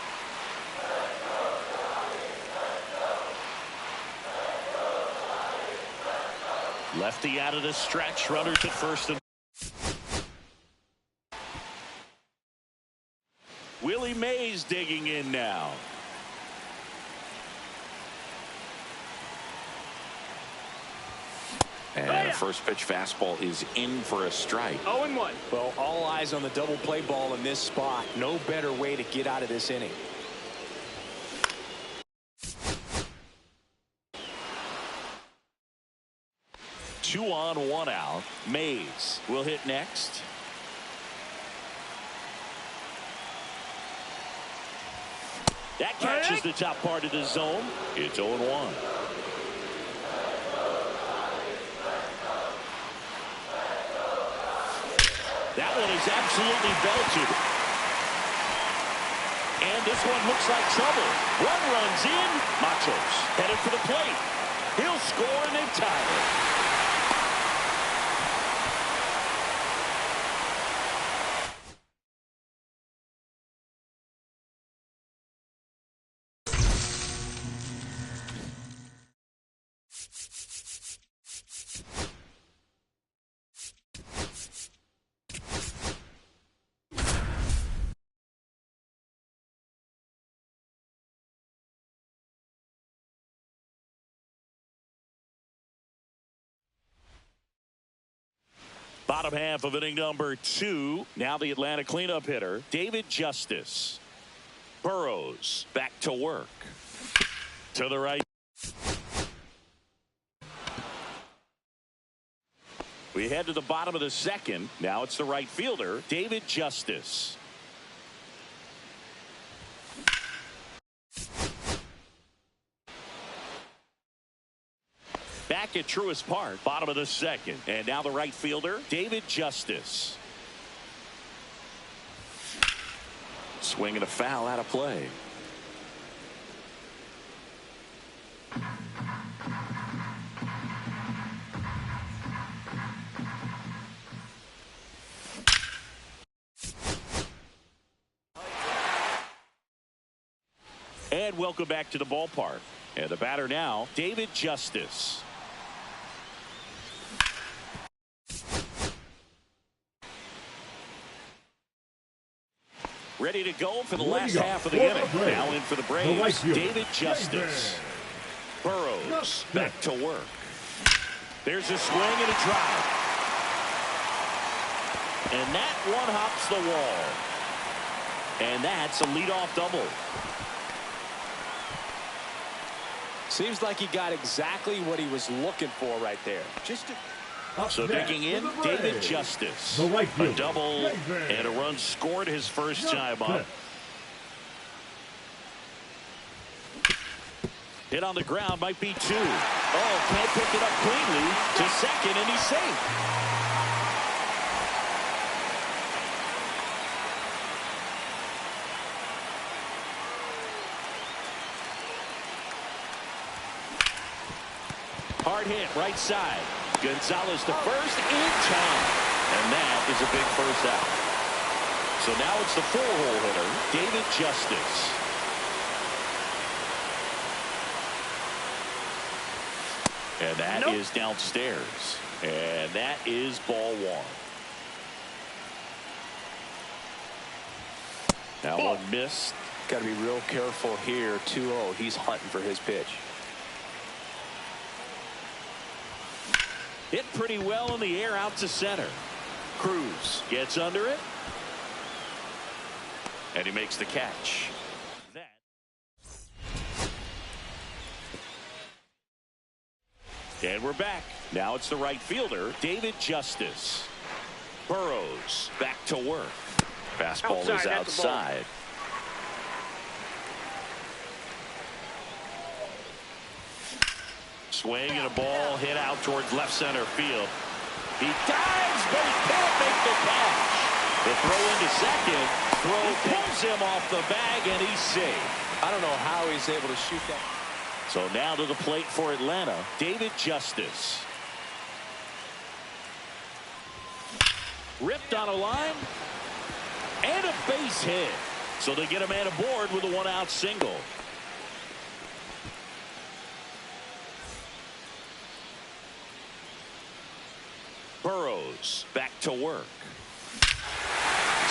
Lefty out of the stretch, runners at first. And Willie Mays digging in now. And a first pitch fastball is in for a strike. 0-1. Well, all eyes on the double play ball in this spot. No better way to get out of this inning. Two on, one out. Mays will hit next. That catches the top part of the zone. It's 0-1. That one is absolutely belted. And this one looks like trouble. One runs in. Machos headed for the plate. He'll score and they tie it. Bottom half of inning number 2. Now the Atlanta cleanup hitter, David Justice. Burrows back to work. To the right. We head to the bottom of the second. Now it's the right fielder, David Justice. Back at Truist Park, bottom of the second. And now the right fielder, David Justice. Swing and a foul out of play. And welcome back to the ballpark. And the batter now, David Justice. Ready to go for the last half of the inning. Now in for the Braves, David Justice. Burrows back to work. There's a swing and a drive. And that one hops the wall. And that's a leadoff double. Seems like he got exactly what he was looking for right there. So digging in, David Justice. A double and a run scored his first time up. Hit on the ground, might be 2. Oh, can't pick it up cleanly to second, and he's safe. Hard hit, right side. Gonzalez to first in time. And that is a big first out. So now it's the 4-hole hitter, David Justice. And that is downstairs. And that is ball 1. Now one missed. Got to be real careful here. 2-0. He's hunting for his pitch. Hit pretty well in the air out to center. Cruz gets under it. And he makes the catch. And we're back. Now it's the right fielder, David Justice. Burrows back to work. Fastball is outside. Swing and a ball hit out towards left center field. He dives, but he can't make the catch. The throw into second. Throw pulls him off the bag, and he's safe. I don't know how he's able to shoot that. So now to the plate for Atlanta, David Justice. Ripped on a line. And a base hit. So they get a man aboard with a one-out single. Burrows back to work.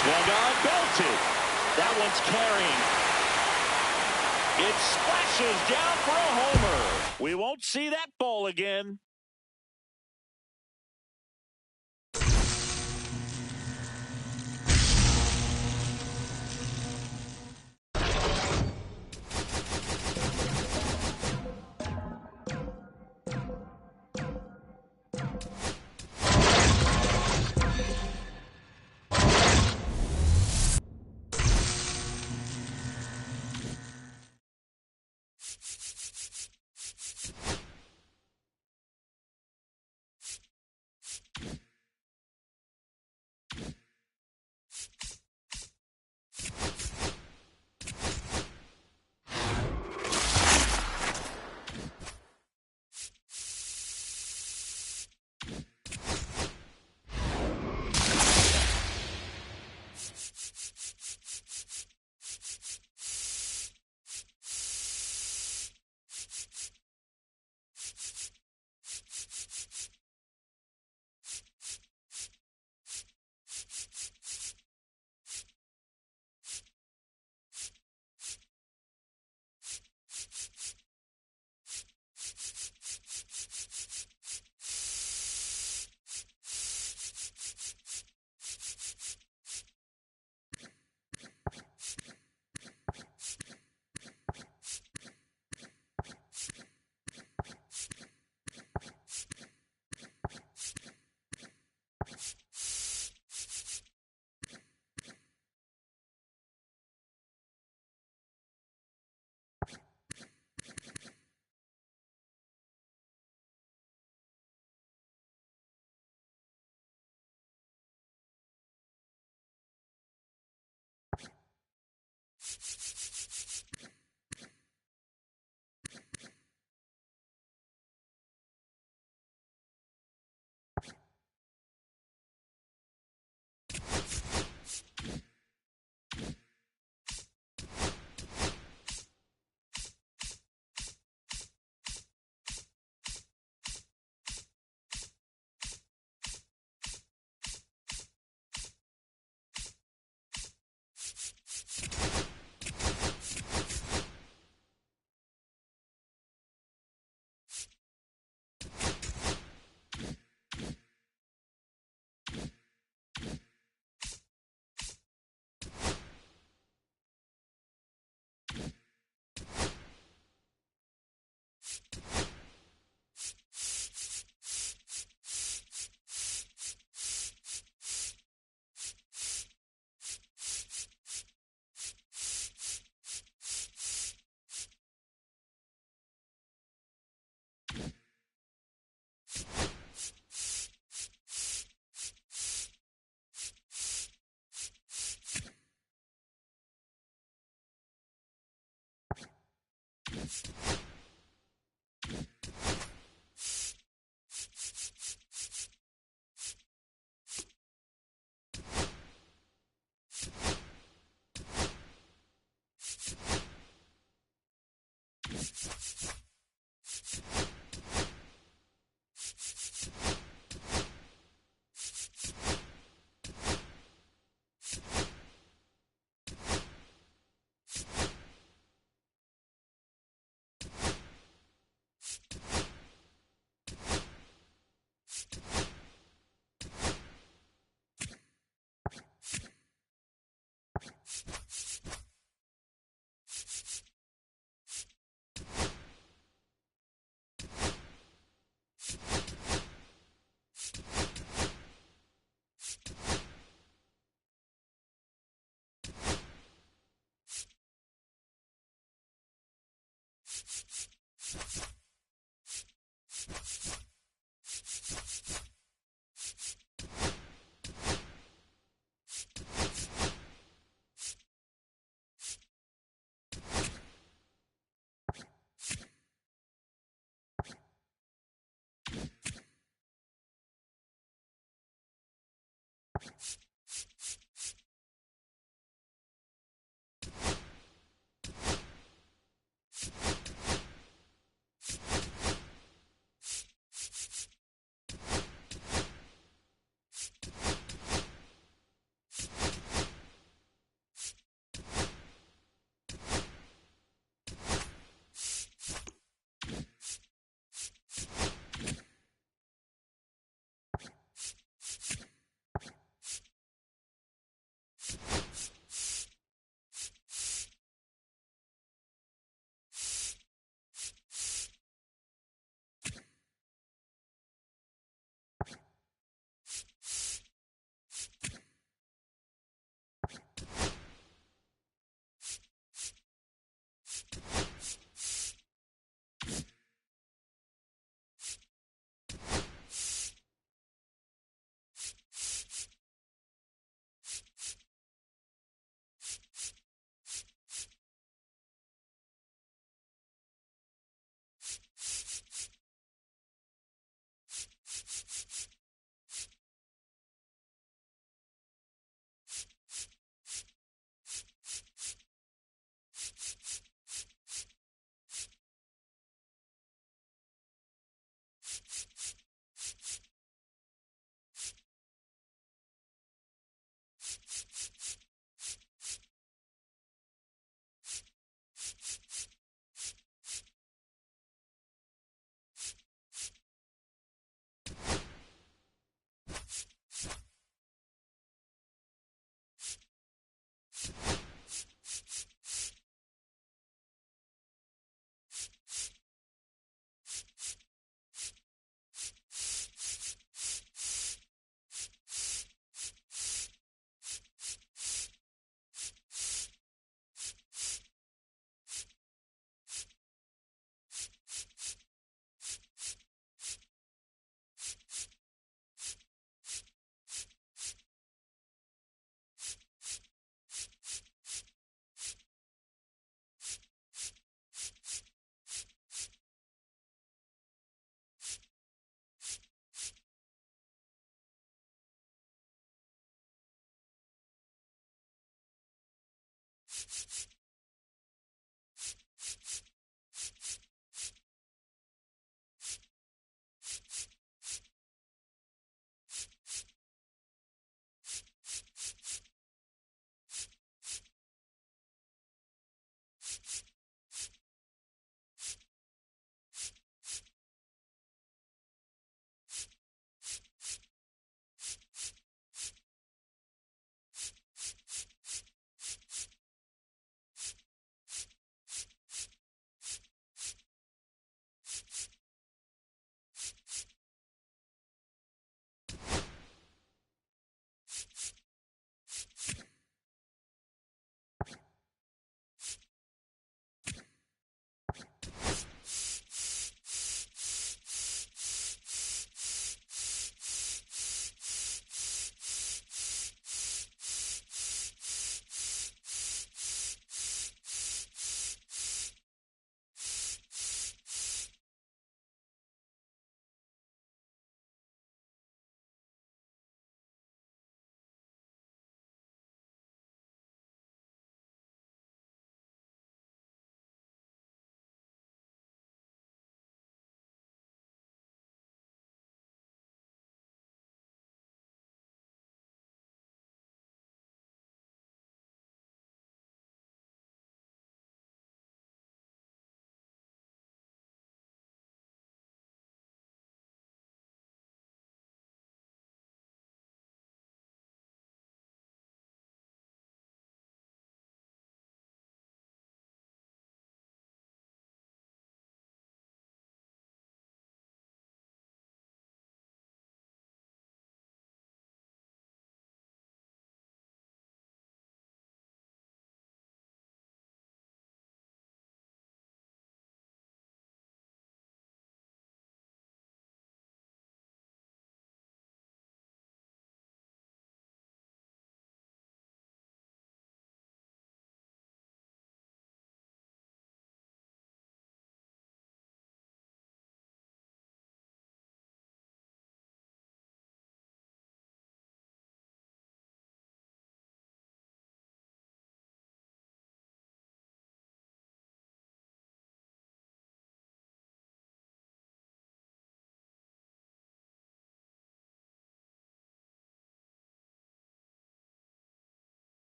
Swung on, belted. That one's carrying. It splashes down for a homer. We won't see that ball again.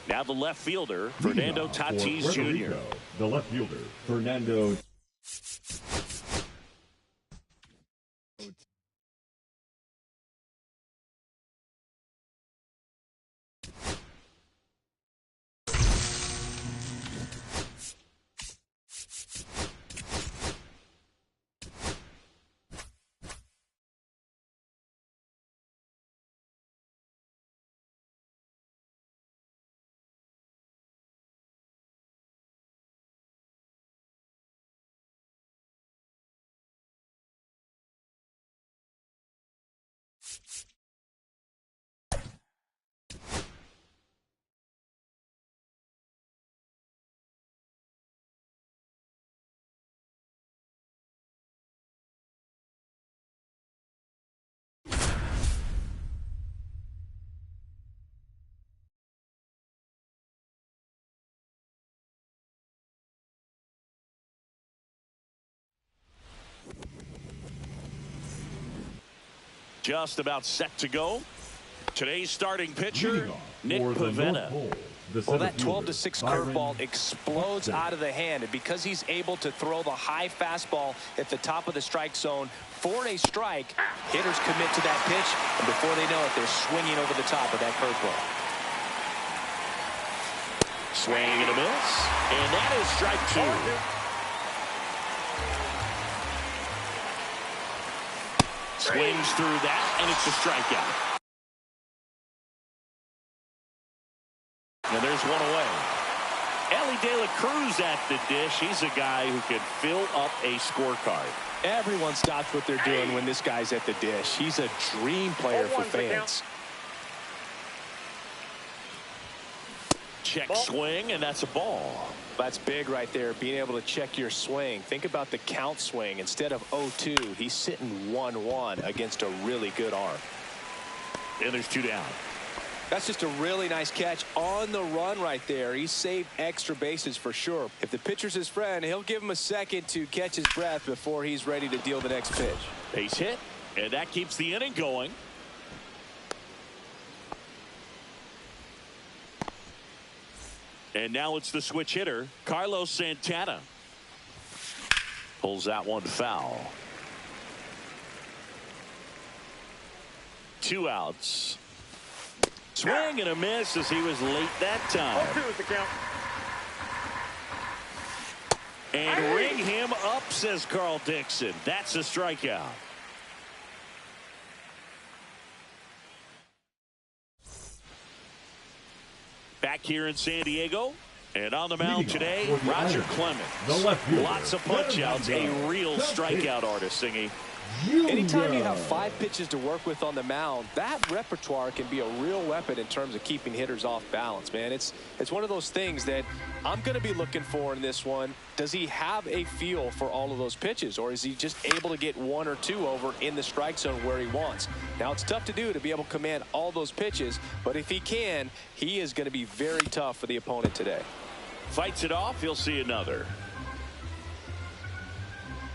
Now the left fielder, Fernando Tatis Jr. The left fielder, Fernando. Just about set to go. Today's starting pitcher, Nick Pavetta. Well, that 12-6 curveball explodes out of the hand, and because he's able to throw the high fastball at the top of the strike zone for a strike, hitters commit to that pitch, and before they know it, they're swinging over the top of that curveball. Swing and a miss, and that is strike two. Swings through that, and it's a strikeout. And there's one away. Ellie De La Cruz at the dish. He's a guy who can fill up a scorecard. Everyone stops what they're doing when this guy's at the dish. He's a dream player for fans. Check swing, and that's a ball. That's big right there, being able to check your swing. Think about the count swing. Instead of 0-2, he's sitting 1-1 against a really good arm. And there's two down. That's just a really nice catch on the run right there. He saved extra bases for sure. If the pitcher's his friend, he'll give him a second to catch his breath before he's ready to deal the next pitch. Base hit, and that keeps the inning going. And now it's the switch hitter, Carlos Santana. Pulls that one foul. 2 outs. Swing and a miss as he was late that time. 0-2 is the count. And ring him up, says Carl Dixon. That's a strikeout. Back here in San Diego. And on the mound today, Roger Clemens. Lots of punch-outs, a real strikeout artist, Singy. Anytime you have 5 pitches to work with on the mound, that repertoire can be a real weapon in terms of keeping hitters off balance, man. It's one of those things that I'm going to be looking for in this one. Does he have a feel for all of those pitches, or is he just able to get 1 or 2 over in the strike zone where he wants? Now, it's tough to do to be able to command all those pitches, but if he can, he is going to be very tough for the opponent today. Fights it off. He'll see another.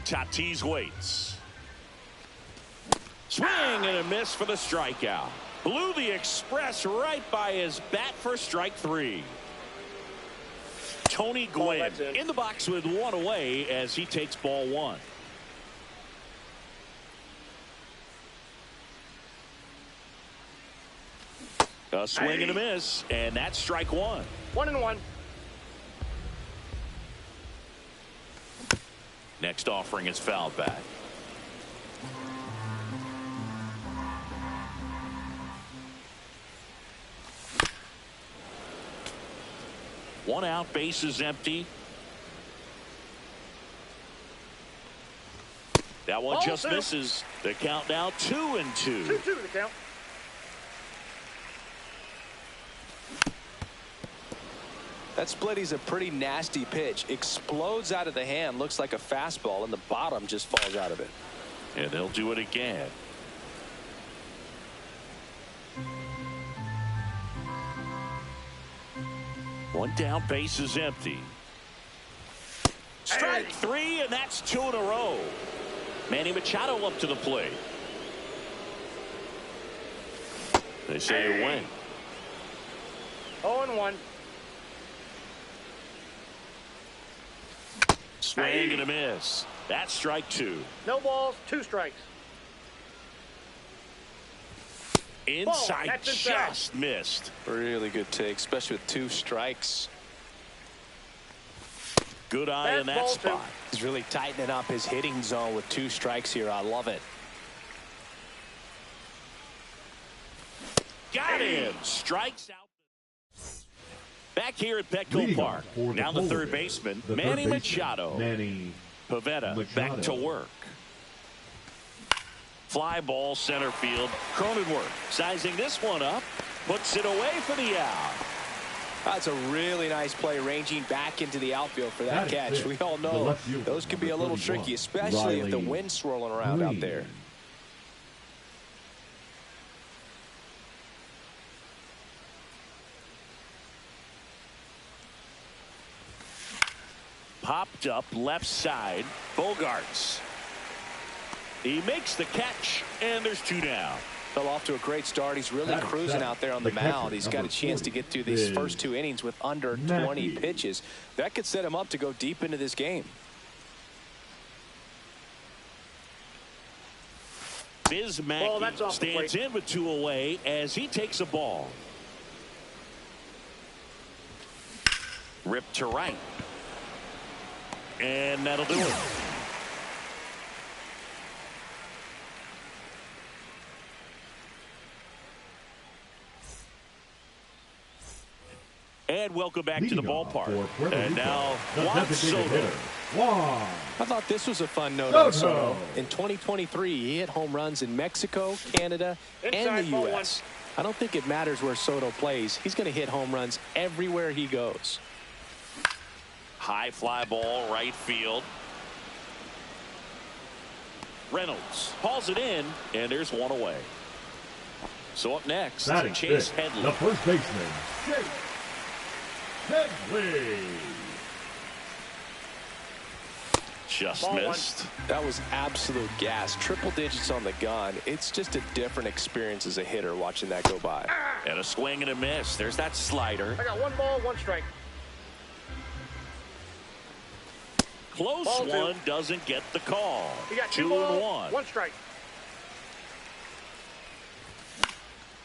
Tatis waits. Swing and a miss for the strikeout. Blew the express right by his bat for strike 3. Tony Gwynn in the box with 1 away as he takes ball 1. A swing and a miss, and that's strike 1. 1-1. Next offering is fouled back. One out, base is empty. That one just misses. The count now 2-2. 2-2 the count. That splitty's a pretty nasty pitch. Explodes out of the hand. Looks like a fastball, and the bottom just falls out of it. And they'll do it again. One down, base is empty. Strike 3, and that's 2 in a row. Manny Machado up to the plate. They say a win. 0-1. Swing and a miss. That's strike 2. No balls, 2 strikes. Inside, just missed. Really good take, especially with 2 strikes. Good eye in that spot. He's really tightening up his hitting zone with 2 strikes here. I love it. Got him. Strikes out. Back here at Petco Park. Now the third baseman, Manny Machado. Pivetta back to work. Fly ball center field. Cronenworth sizing this one up. Puts it away for the out. That's a really nice play, ranging back into the outfield for that catch. We all know those can be a little tricky, especially if the wind's swirling around out there. Popped up left side. Bogarts. He makes the catch, and there's 2 down. Fell off to a great start. He's really cruising out there on the mound. He's got a chance to get through these first 2 innings with under 20 pitches. That could set him up to go deep into this game. Biz Mackey stands in with 2 away as he takes a ball. Ripped to right. And that'll do it. And welcome back to the ballpark. And now Juan Soto. I thought this was a fun note on Soto. In 2023, he hit home runs in Mexico, Canada, and the U.S. I don't think it matters where Soto plays. He's going to hit home runs everywhere he goes. High fly ball, right field. Reynolds hauls it in, and there's 1 away. So up next, Chase Headley. The first baseman, Chase Headley. Just missed. That was absolute gas. Triple digits on the gun. It's just a different experience as a hitter watching that go by. And a swing and a miss. There's that slider. I got 1 ball, 1 strike. Close one, doesn't get the call. You got 2 balls, and 1. 1 strike.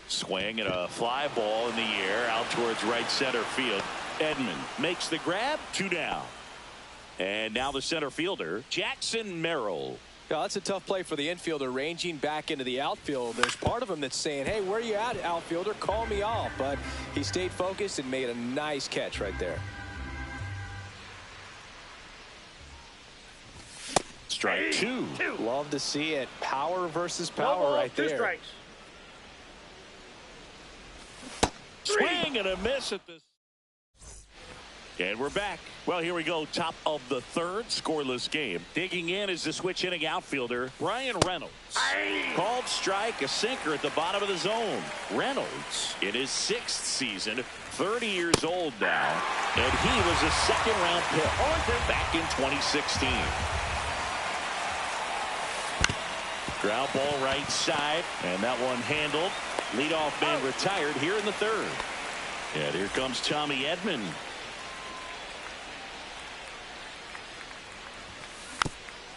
Swing and a fly ball in the air out towards right center field. Edman makes the grab. 2 down. And now the center fielder, Jackson Merrill. Yeah, that's a tough play for the infielder, ranging back into the outfield. There's part of him that's saying, hey, where are you at, outfielder? Call me off. But he stayed focused and made a nice catch right there. Strike two. Love to see it. Power versus power right there. 2 strikes. Swing and a miss at this. And we're back. Well, here we go. Top of the third, scoreless game. Digging in is the switch hitting outfielder, Brian Reynolds. Called strike, a sinker at the bottom of the zone. Reynolds, in his 6th season, 30 years old now, and he was a second-round pick back in 2016. Ground ball right side, and that one handled. Leadoff man retired here in the 3rd. And here comes Tommy Edman.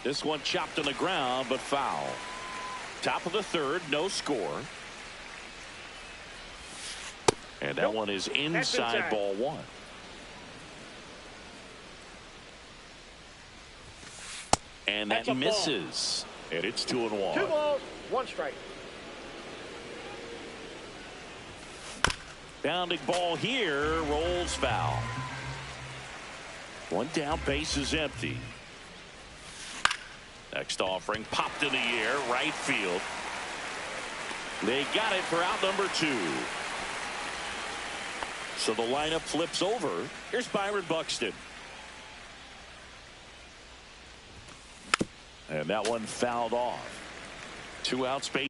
This one chopped on the ground, but foul. Top of the 3rd, no score. And that one is inside ball 1. And that misses. And it's 2-1. 2 balls, 1 strike. Bounding ball here, rolls foul. 1 down, base is empty. Next offering popped in the air, right field. They got it for out number 2. So the lineup flips over. Here's Byron Buxton. And that one fouled off. 2 outs, base.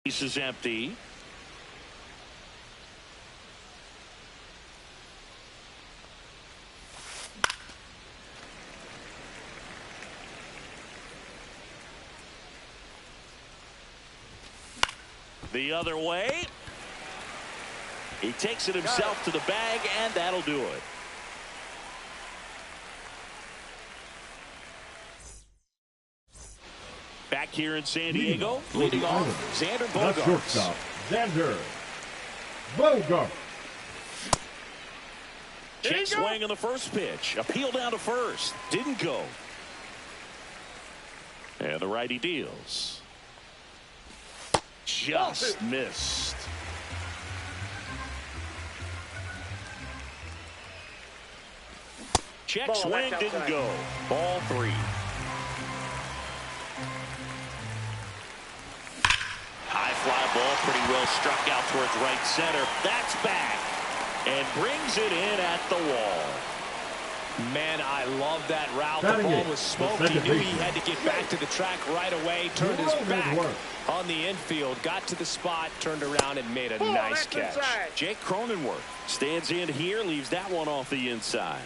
Base is empty. The other way. He takes it himself to the bag, and that'll do it. Back here in San Diego, leading off, Xander Bogaerts. Shortstop, Xander Bogaerts. Check swing on the first pitch. Appeal down to first. Didn't go. And the righty deals. Just missed. Check swing didn't go. Ball 3. High fly ball, pretty well struck out towards right center. That's back and brings it in at the wall. Man, I love that route. The ball was smoked. He knew he had to get back to the track right away. Turned his back on the infield. Got to the spot, turned around, and made a nice catch. Jake Cronenworth stands in here, leaves that one off the inside.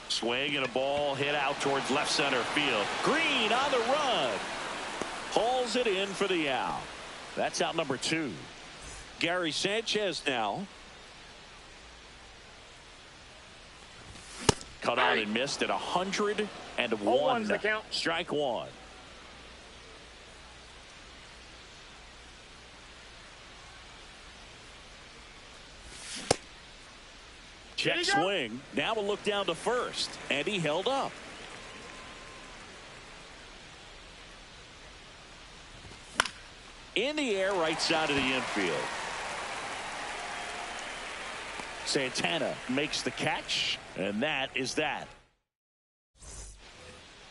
Swing and a ball hit out towards left center field. Green on the run. Hauls it in for the out. That's out number 2. Gary Sanchez now. Cut on and missed at 101. Strike 1. Check swing. Now we'll look down to first. And he held up. in the air, right side of the infield. Santana makes the catch, and that is that.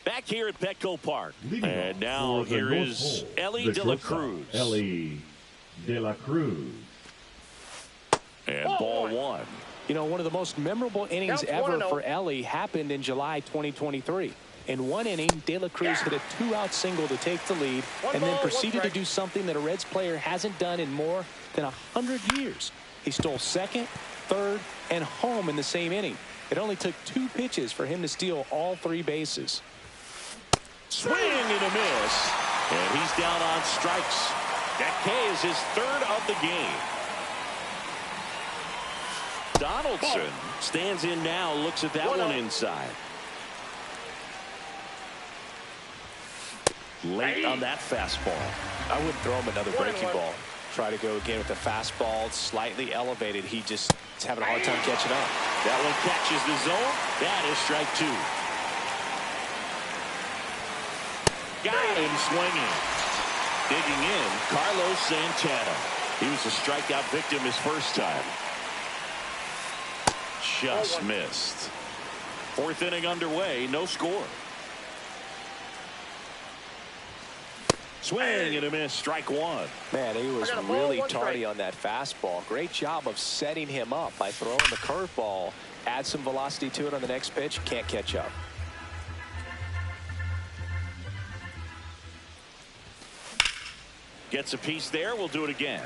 Back here at Petco Park. And now here is Ellie De La Cruz. Ellie De La Cruz. And ball one. You know, one of the most memorable innings ever for Ellie happened in July 2023. In one inning, De La Cruz hit a 2-out single to take the lead and then proceeded to do something that a Reds player hasn't done in more than 100 years. He stole second, third, and home in the same inning. It only took 2 pitches for him to steal all 3 bases. Swing and a miss. And he's down on strikes. That K is his 3rd of the game. Donaldson stands in now, looks at that one inside. Late on that fastball. I wouldn't throw him another breaking ball. Try to go again with the fastball, slightly elevated. He just is having a hard time catching up. That one catches the zone. That is strike 2. Got him swinging. Digging in, Carlos Santana. He was a strikeout victim his first time. Just missed. 4th inning underway, no score. Swing and a miss, strike 1. Man, he was really tardy on that fastball. Great job of setting him up by throwing the curveball. Add some velocity to it on the next pitch. Can't catch up. Gets a piece there. We'll do it again.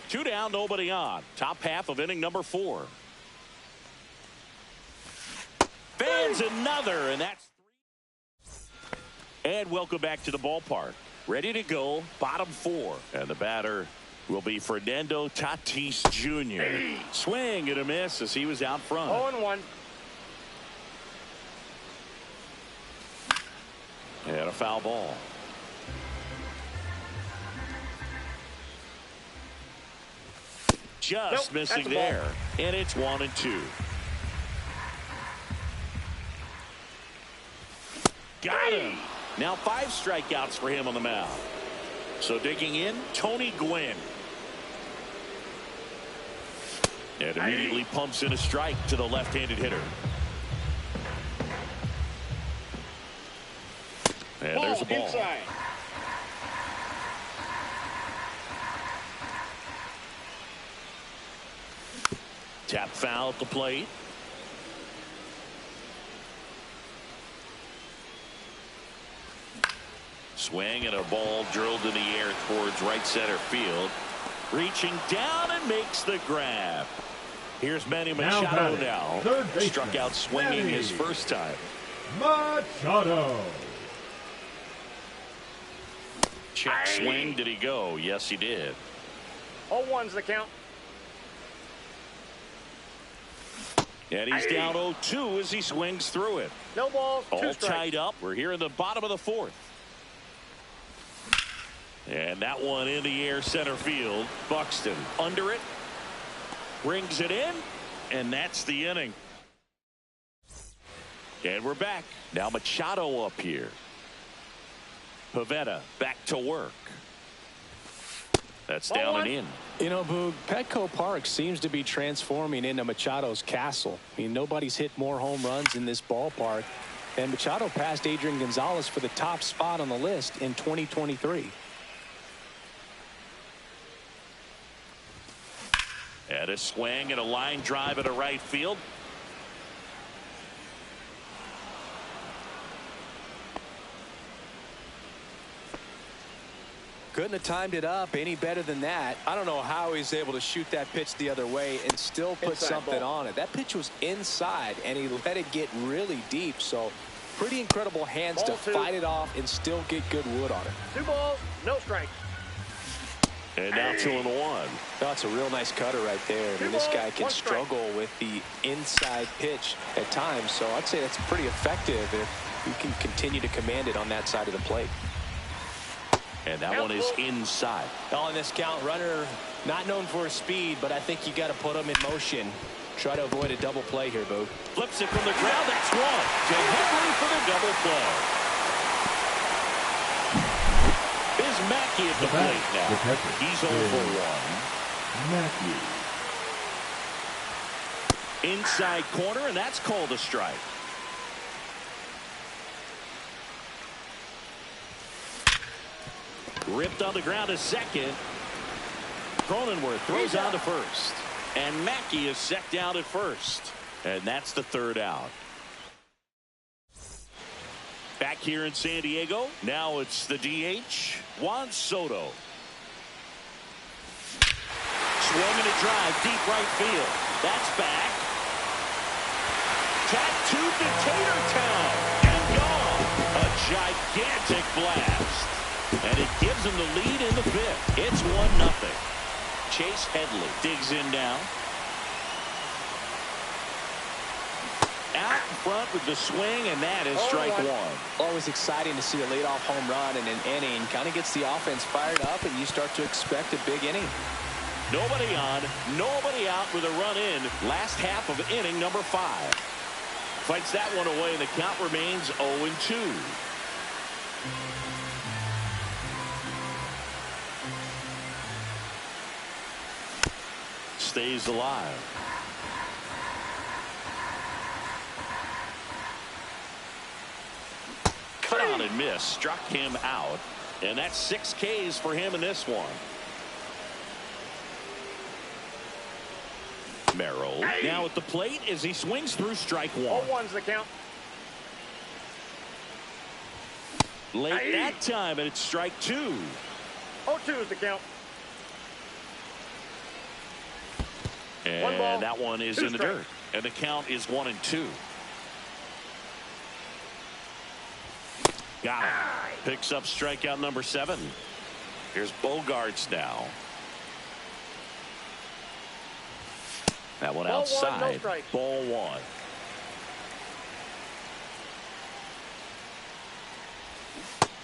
2 down, nobody on. Top half of inning number 4. Fans another, and that's 3. And welcome back to the ballpark. Ready to go, bottom 4. And the batter will be Fernando Tatis Jr. Swing and a miss as he was out front. 0-1. And a foul ball. Just missing there. And it's 1-2. Got him. Now 5 strikeouts for him on the mound. So digging in, Tony Gwynn. And immediately pumps in a strike to the left-handed hitter. And there's a ball. Inside. Tap foul at the plate. Swing and a ball drilled in the air towards right center field. Reaching down and makes the grab. Here's Manny Machado now. Struck out swinging his first time. Machado. Check swing. Did he go? Yes, he did. 0-1's the count. And he's down 0-2 as he swings through it. No balls, 2 All strikes. tied up. We're here in the bottom of the 4th. And that one in the air center field. Buxton under it. Brings it in. And that's the inning. And we're back. Now Machado up here. Pivetta back to work. That's down and in. You know, Boog, Petco Park seems to be transforming into Machado's castle. I mean, nobody's hit more home runs in this ballpark. And Machado passed Adrian Gonzalez for the top spot on the list in 2023. And a swing and a line drive at a right field. Couldn't have timed it up any better than that. I don't know how he's able to shoot that pitch the other way and still put something on it. That pitch was inside, and he let it get really deep. So pretty incredible hands to fight it off and still get good wood on it. 2 balls, no strikes. And now 2-1. That's a real nice cutter right there. I mean, this guy can struggle with the inside pitch at times. So I'd say that's pretty effective if you can continue to command it on that side of the plate. And that one is inside. On this count, runner not known for his speed, but I think you got to put him in motion. Try to avoid a double play here, Bo. Flips it from the ground. That's one. To Henry for the double play. Bismacky at the plate now. He's 0 for 1. Inside corner, and that's called a strike. Ripped on the ground to second. Cronenworth throws on to first. And Mackey is set down at first. And that's the third out. Back here in San Diego, now it's the DH, Juan Soto. Swinging a drive, deep right field. That's back. Tattooed to Tatertown. And gone. A gigantic blast. And it gives him the lead in the fifth. It's 1-0. Chase Headley digs in now. Out in front with the swing, and that is strike one. Always exciting to see a leadoff home run in an inning. Kind of gets the offense fired up, and you start to expect a big inning. Nobody on, nobody out with a run in. Last half of inning number 5. Fights that one away, and the count remains 0-2. Stays alive. Cut on and miss. Struck him out. And that's 6 Ks for him in this one. Merrill now at the plate as he swings through strike one. 0-1's the count. Late that time, and it's strike 2. 0-2 is the count. And that one is in the dirt. And the count is 1-2. Got him. Picks up strikeout number 7. Here's Bogarts now. That one outside. Ball 1.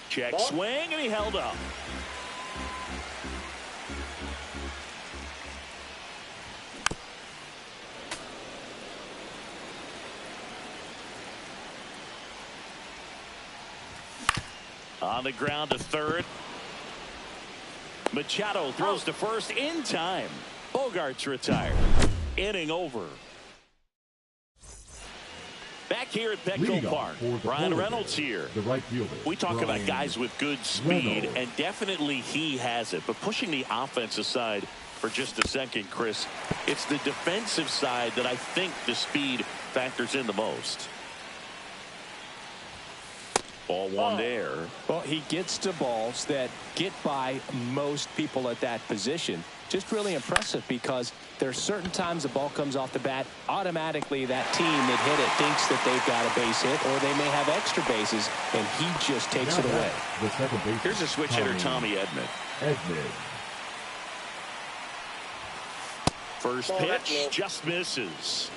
Check swing, and he held up. On the ground to third. Machado throws to first in time. Bogarts retired. Inning over. Back here at Petco Park, Brian Reynolds here. The right fielder. We talk about guys with good speed, and definitely he has it. But pushing the offense aside for just a second, Chris, it's the defensive side that I think the speed factors in the most. Ball 1 there. Well, he gets to balls that get by most people at that position. Just really impressive because there are certain times the ball comes off the bat, automatically that team that hit it thinks that they've got a base hit, or they may have extra bases, and he just takes it away. Here's a switch hitter, Tommy Edman. First pitch just misses.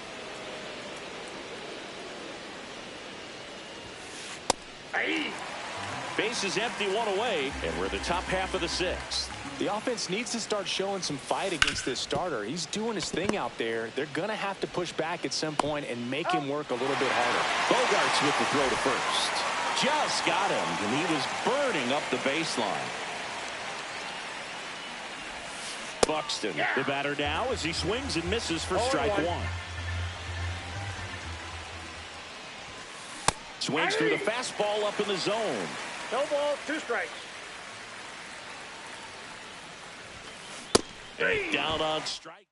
Base is empty, 1 away, and we're at the top half of the 6th. The offense needs to start showing some fight against this starter. He's doing his thing out there. They're going to have to push back at some point and make him work a little bit harder. Bogarts with the throw to first. Just got him, and he was burning up the baseline. Buxton, the batter now as he swings and misses for strike 1. Swings through the fastball up in the zone. No ball, 2 strikes. Down on strike.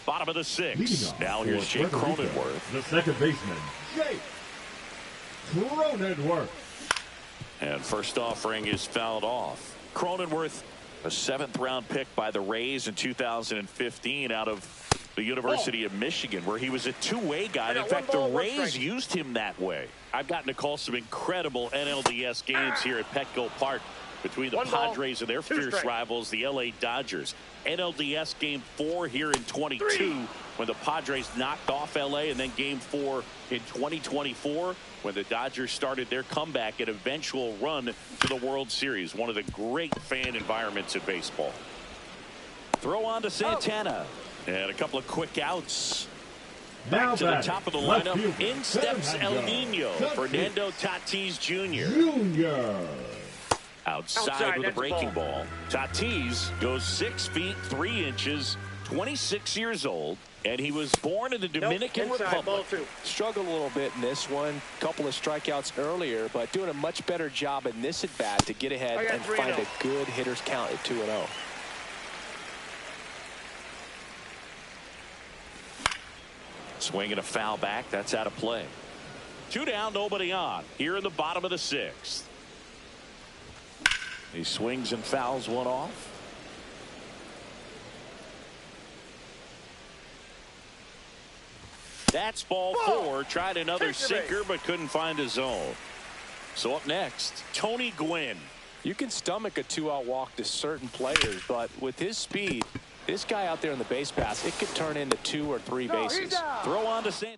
Bottom of the 6th. Now here's Jake Cronenworth. The second baseman, Jake Cronenworth. And first offering is fouled off. Cronenworth, a 7th round pick by the Rays in 2015 out of the University of Michigan, where he was a two-way guy. In fact, the Rays used him that way. I've gotten to call some incredible NLDS games here at Petco Park between the Padres and their fierce rivals, the LA Dodgers. NLDS Game 4 here in 22 when the Padres knocked off LA, and then Game 4 in 2024 when the Dodgers started their comeback and eventual run to the World Series. One of the great fan environments in baseball. Throw on to Santana. And a couple of quick outs. Back to the top of the lineup. In steps El Nino, Fernando Tatis Jr. Outside with a breaking ball. Tatis goes 6 feet 3 inches, 26 years old, and he was born in the Dominican Republic. Struggled a little bit in this one. Couple of strikeouts earlier, but doing a much better job in this at bat to get ahead and find a good hitter's count at 2-0. Swinging a foul back. That's out of play. 2 down, nobody on. Here in the bottom of the 6th. He swings and fouls one off. That's ball 4. Tried another sinker, but couldn't find a zone. So up next, Tony Gwynn. You can stomach a 2-out walk to certain players, but with his speed, this guy out there in the base pass, it could turn into 2 or 3 bases. Throw on to Santana.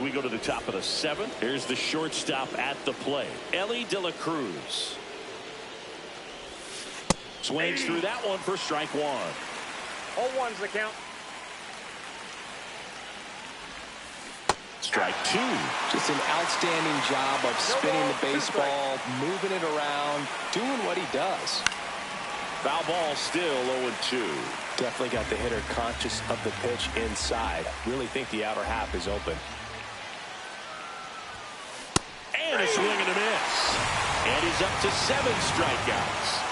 We go to the top of the 7th. Here's the shortstop at the plate, Ellie De La Cruz. Swings through that one for strike 1. 0-1's the count. Strike 2. Just an outstanding job of spinning the baseball, moving it around, doing what he does. Foul ball still 0-2. Definitely got the hitter conscious of the pitch inside. Really think the outer half is open. And a swing and a miss. And he's up to 7 strikeouts.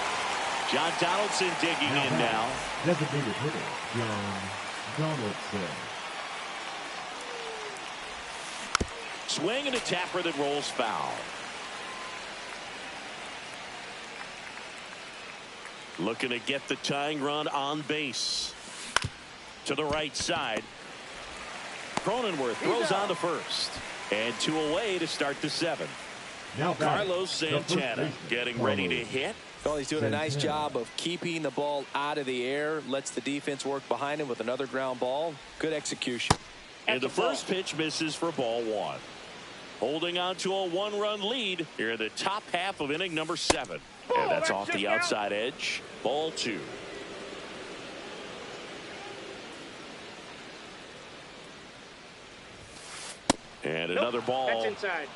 John Donaldson digging in now. Designated hitter, John Donaldson. Swing and a tapper that rolls foul. Looking to get the tying run on base. To the right side. Cronenworth throws on to first. And 2 away to start the 7th. Now Carlos Santana getting ready to hit. Well, he's doing a nice job of keeping the ball out of the air. Lets the defense work behind him with another ground ball. Good execution. And the first pitch misses for ball 1. Holding on to a 1-run lead here in the top half of inning number 7. And that's off the outside edge. Ball 2. And another ball. That's inside.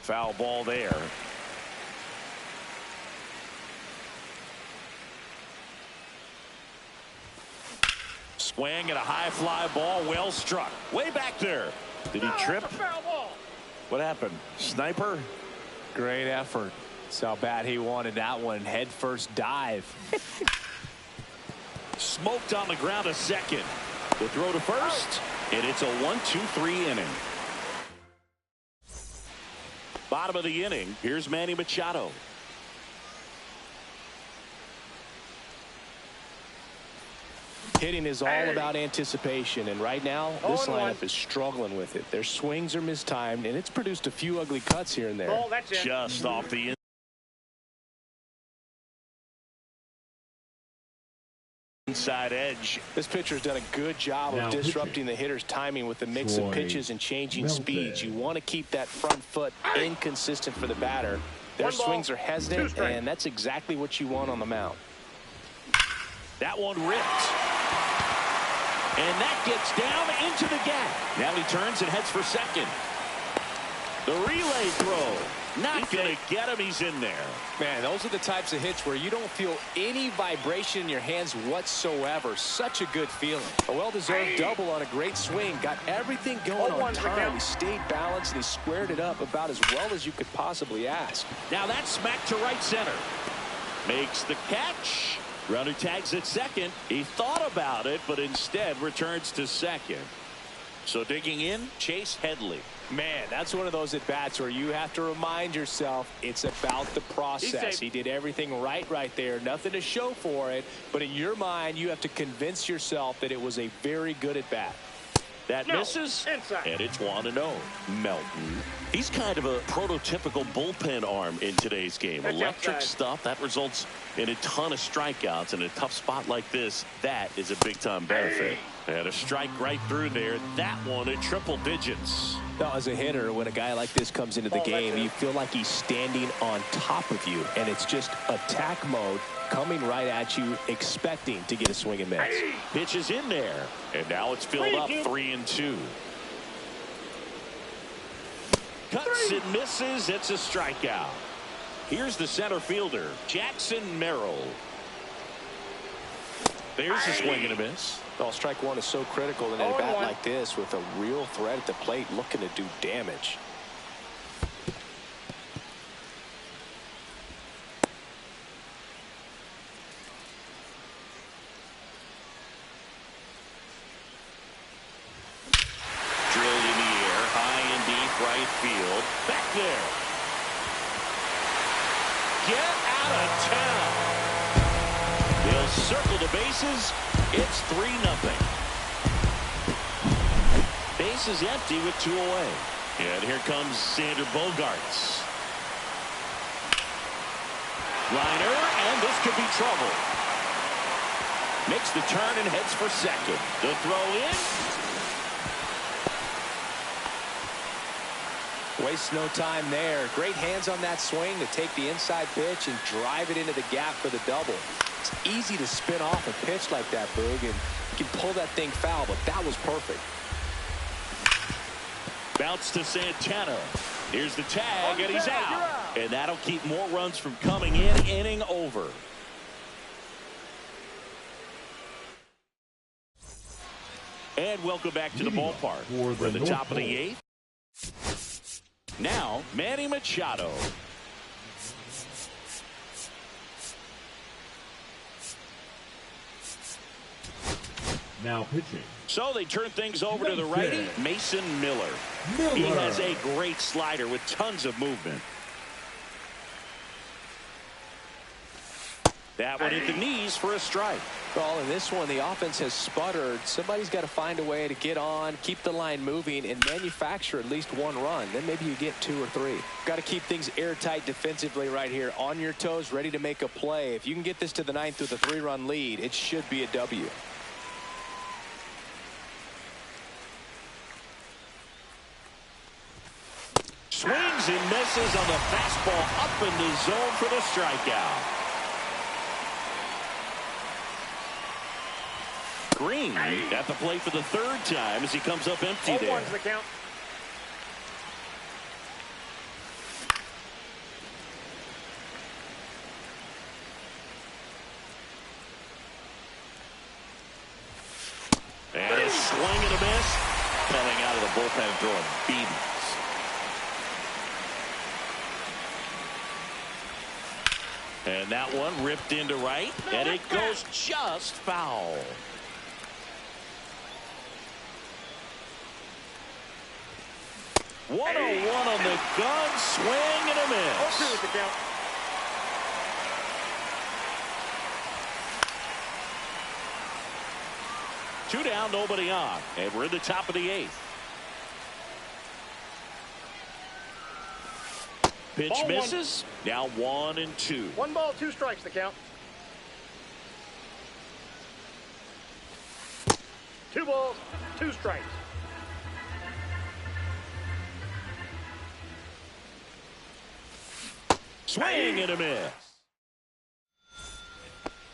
Foul ball there. Swing and a high fly ball, well struck. Way back there. Did he trip? What happened? Sniper? Great effort. So bad he wanted that one. Head first dive. Smoked on the ground a second. The throw to first. And it's a 1-2-3 inning. Bottom of the inning. Here's Manny Machado. Hitting is all about anticipation, and right now this lineup is struggling with it. Their swings are mistimed, and it's produced a few ugly cuts here and there. Just off the inside edge. This pitcher's done a good job of disrupting the hitter's timing with the mix of pitches and changing speeds. You want to keep that front foot inconsistent for the batter. Their swings are hesitant, and that's exactly what you want on the mound. That one ripped. And that gets down into the gap. Now he turns and heads for second. The relay throw. Not going to get him. He's in there. Man, those are the types of hits where you don't feel any vibration in your hands whatsoever. Such a good feeling. A well-deserved double on a great swing. Got everything going on time. He stayed balanced and he squared it up about as well as you could possibly ask. Now that's smacked to right center. Makes the catch. Runner tags at second. He thought about it, but instead returns to second. So digging in, Chase Headley. Man, that's one of those at-bats where you have to remind yourself it's about the process. He did everything right there. Nothing to show for it. But in your mind, you have to convince yourself that it was a very good at-bat. That misses, and it's 1-0. Melton. He's kind of a prototypical bullpen arm in today's game. Electric stuff that results in a ton of strikeouts in a tough spot like this. That is a big-time benefit. And a strike right through there. That one at triple digits. Now, as a hitter, when a guy like this comes into the game, you feel like he's standing on top of you, and it's just attack mode coming right at you, expecting to get a swing and miss. Pitch is in there, and now it's filled up 3-2. Cuts and misses. It's a strikeout. Here's the center fielder, Jackson Merrill. There's a swing and a miss. Well, strike one is so critical in a bat like this with a real threat at the plate looking to do damage. Drilled in the air, high and deep right field. Back there. Get out of town. They'll circle the bases. It's 3-0. Base is empty with 2 away. And here comes Sander Bogarts. Liner, and this could be trouble. Makes the turn and heads for second. The throw in. Wastes no time there. Great hands on that swing to take the inside pitch and drive it into the gap for the double. It's easy to spin off a pitch like that, Boog, and you can pull that thing foul, but that was perfect. Bounce to Santana. Here's the tag, and he's out. And that'll keep more runs from coming in. Inning over. And welcome back to the ballpark. We're at the top of the 8th. Now, Manny Machado. Now pitching. So they turn things over to the righty, Mason Miller. He has a great slider with tons of movement. That one hit the knees for a strike. Well, in this one, the offense has sputtered. Somebody's got to find a way to get on, keep the line moving, and manufacture at least 1 run. Then maybe you get 2 or 3. Got to keep things airtight defensively right here. On your toes, ready to make a play. If you can get this to the 9th with a 3-run lead, it should be a W. Swings and misses on the fastball up in the zone for the strikeout. Green at the plate for the 3rd time as he comes up empty there. 1-1's the count. And a swing and a miss. Coming out of the bullpen and throwing beatings. And that one ripped into right, and it goes just foul. One on the gun, swing and a miss. 0-2 is the count. Two down, nobody on, and we're in the top of the 8th. Pitch Ball misses. Now 1-2. 1 ball, 2 strikes the count. 2 balls, 2 strikes. Swing and a miss.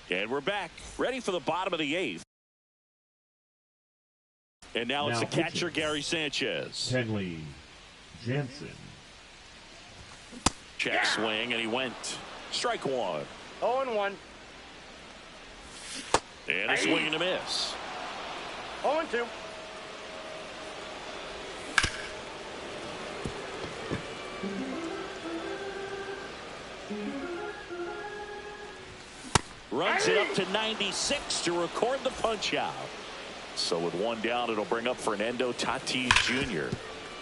And we're back, ready for the bottom of the 8th. And now it's the catcher, Gary Sanchez. Kenley Jansen. Check swing, and he went. Strike 1. 0-1. And a swing and a miss. 0-2. Runs it up to 96 to record the punch out. So with 1 down, it'll bring up Fernando Tatis Jr.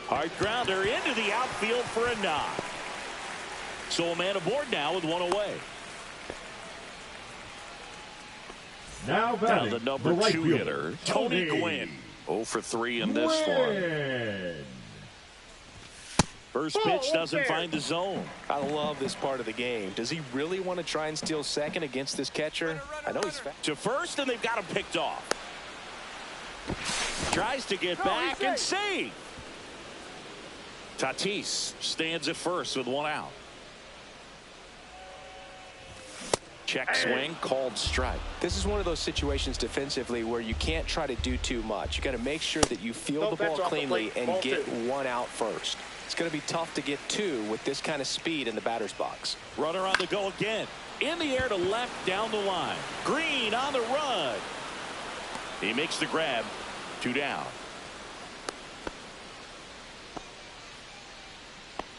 Hard grounder into the outfield for a knock. So a man aboard now with 1 away. Now batting, the number 2 hitter, Tony Gwynn. 0 for 3 in this one. First pitch doesn't find the zone. I love this part of the game. Does he really want to try and steal second against this catcher? I know he's fast. To first, and they've got him picked off. Tries to get back and save. Tatis stands at first with 1 out. Check swing, called strike. This is one of those situations defensively where you can't try to do too much. You got to make sure that you field the ball cleanly and get one out first. It's going to be tough to get two with this kind of speed in the batter's box. Runner on the go again. In the air to left, down the line. Green on the run. He makes the grab. 2 down.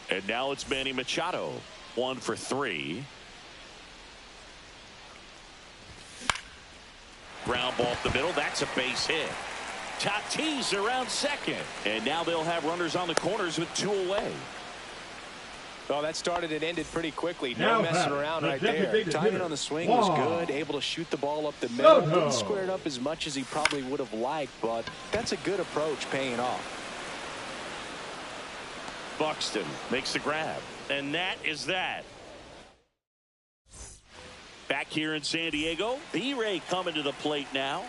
And now it's Manny Machado. 1 for 3. Ground ball up the middle. That's a base hit. Tatis around second. And now they'll have runners on the corners with 2 away. Well, that started and ended pretty quickly. No messing around right there. Timing on the swing was good. Able to shoot the ball up the middle. Didn't square it up as much as he probably would have liked, but that's a good approach paying off. Buxton makes the grab. And that is that. Back here in San Diego, B-Ray coming to the plate now.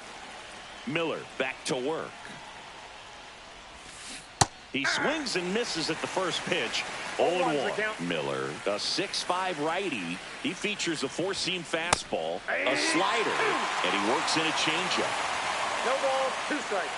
Miller back to work. He swings and misses at the first pitch. 0-1. Miller, a 6'5" righty. He features a 4-seam fastball, a slider, and he works in a changeup. No balls, 2 strikes.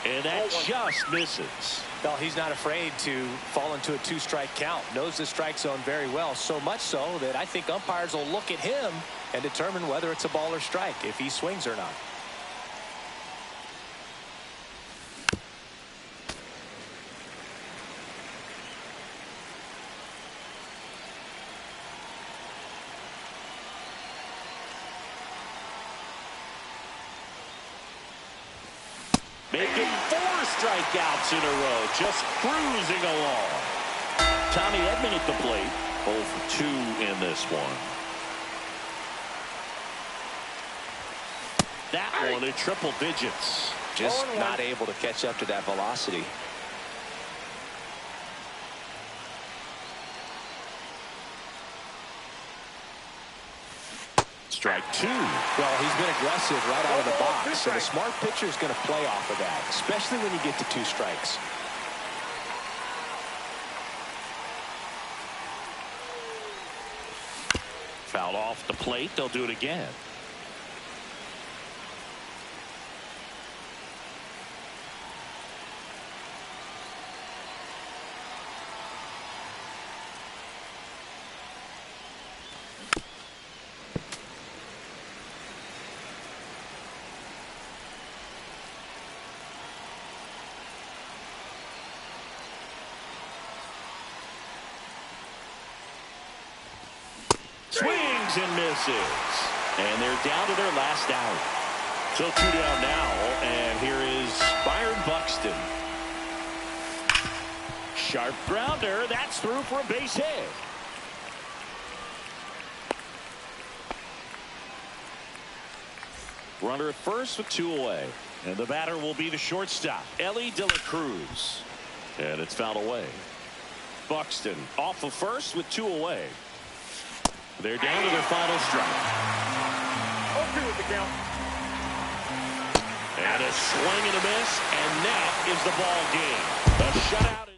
And that just misses. Well, he's not afraid to fall into a 2-strike count. Knows the strike zone very well, so much so that I think umpires will look at him and determine whether it's a ball or strike, if he swings or not. Making 4 strikeouts in a row, just cruising along. Tommy Edman at the plate, 0 for 2 in this one. That one in triple digits. Just not able to catch up to that velocity. Strike 2. Well, he's been aggressive right out of the box, and a smart pitcher is going to play off of that, especially when you get to 2 strikes. Fouled off the plate. They'll do it again. Swings and misses. And they're down to their last out. So 2 down now. And here is Byron Buxton. Sharp grounder. That's through for a base hit. Runner at first with 2 away. And the batter will be the shortstop, Ellie De La Cruz. And it's fouled away. Buxton off of first with 2 away. They're down to their final strike. 0-2 with the count. And a swing and a miss, and that is the ball game. A shutout.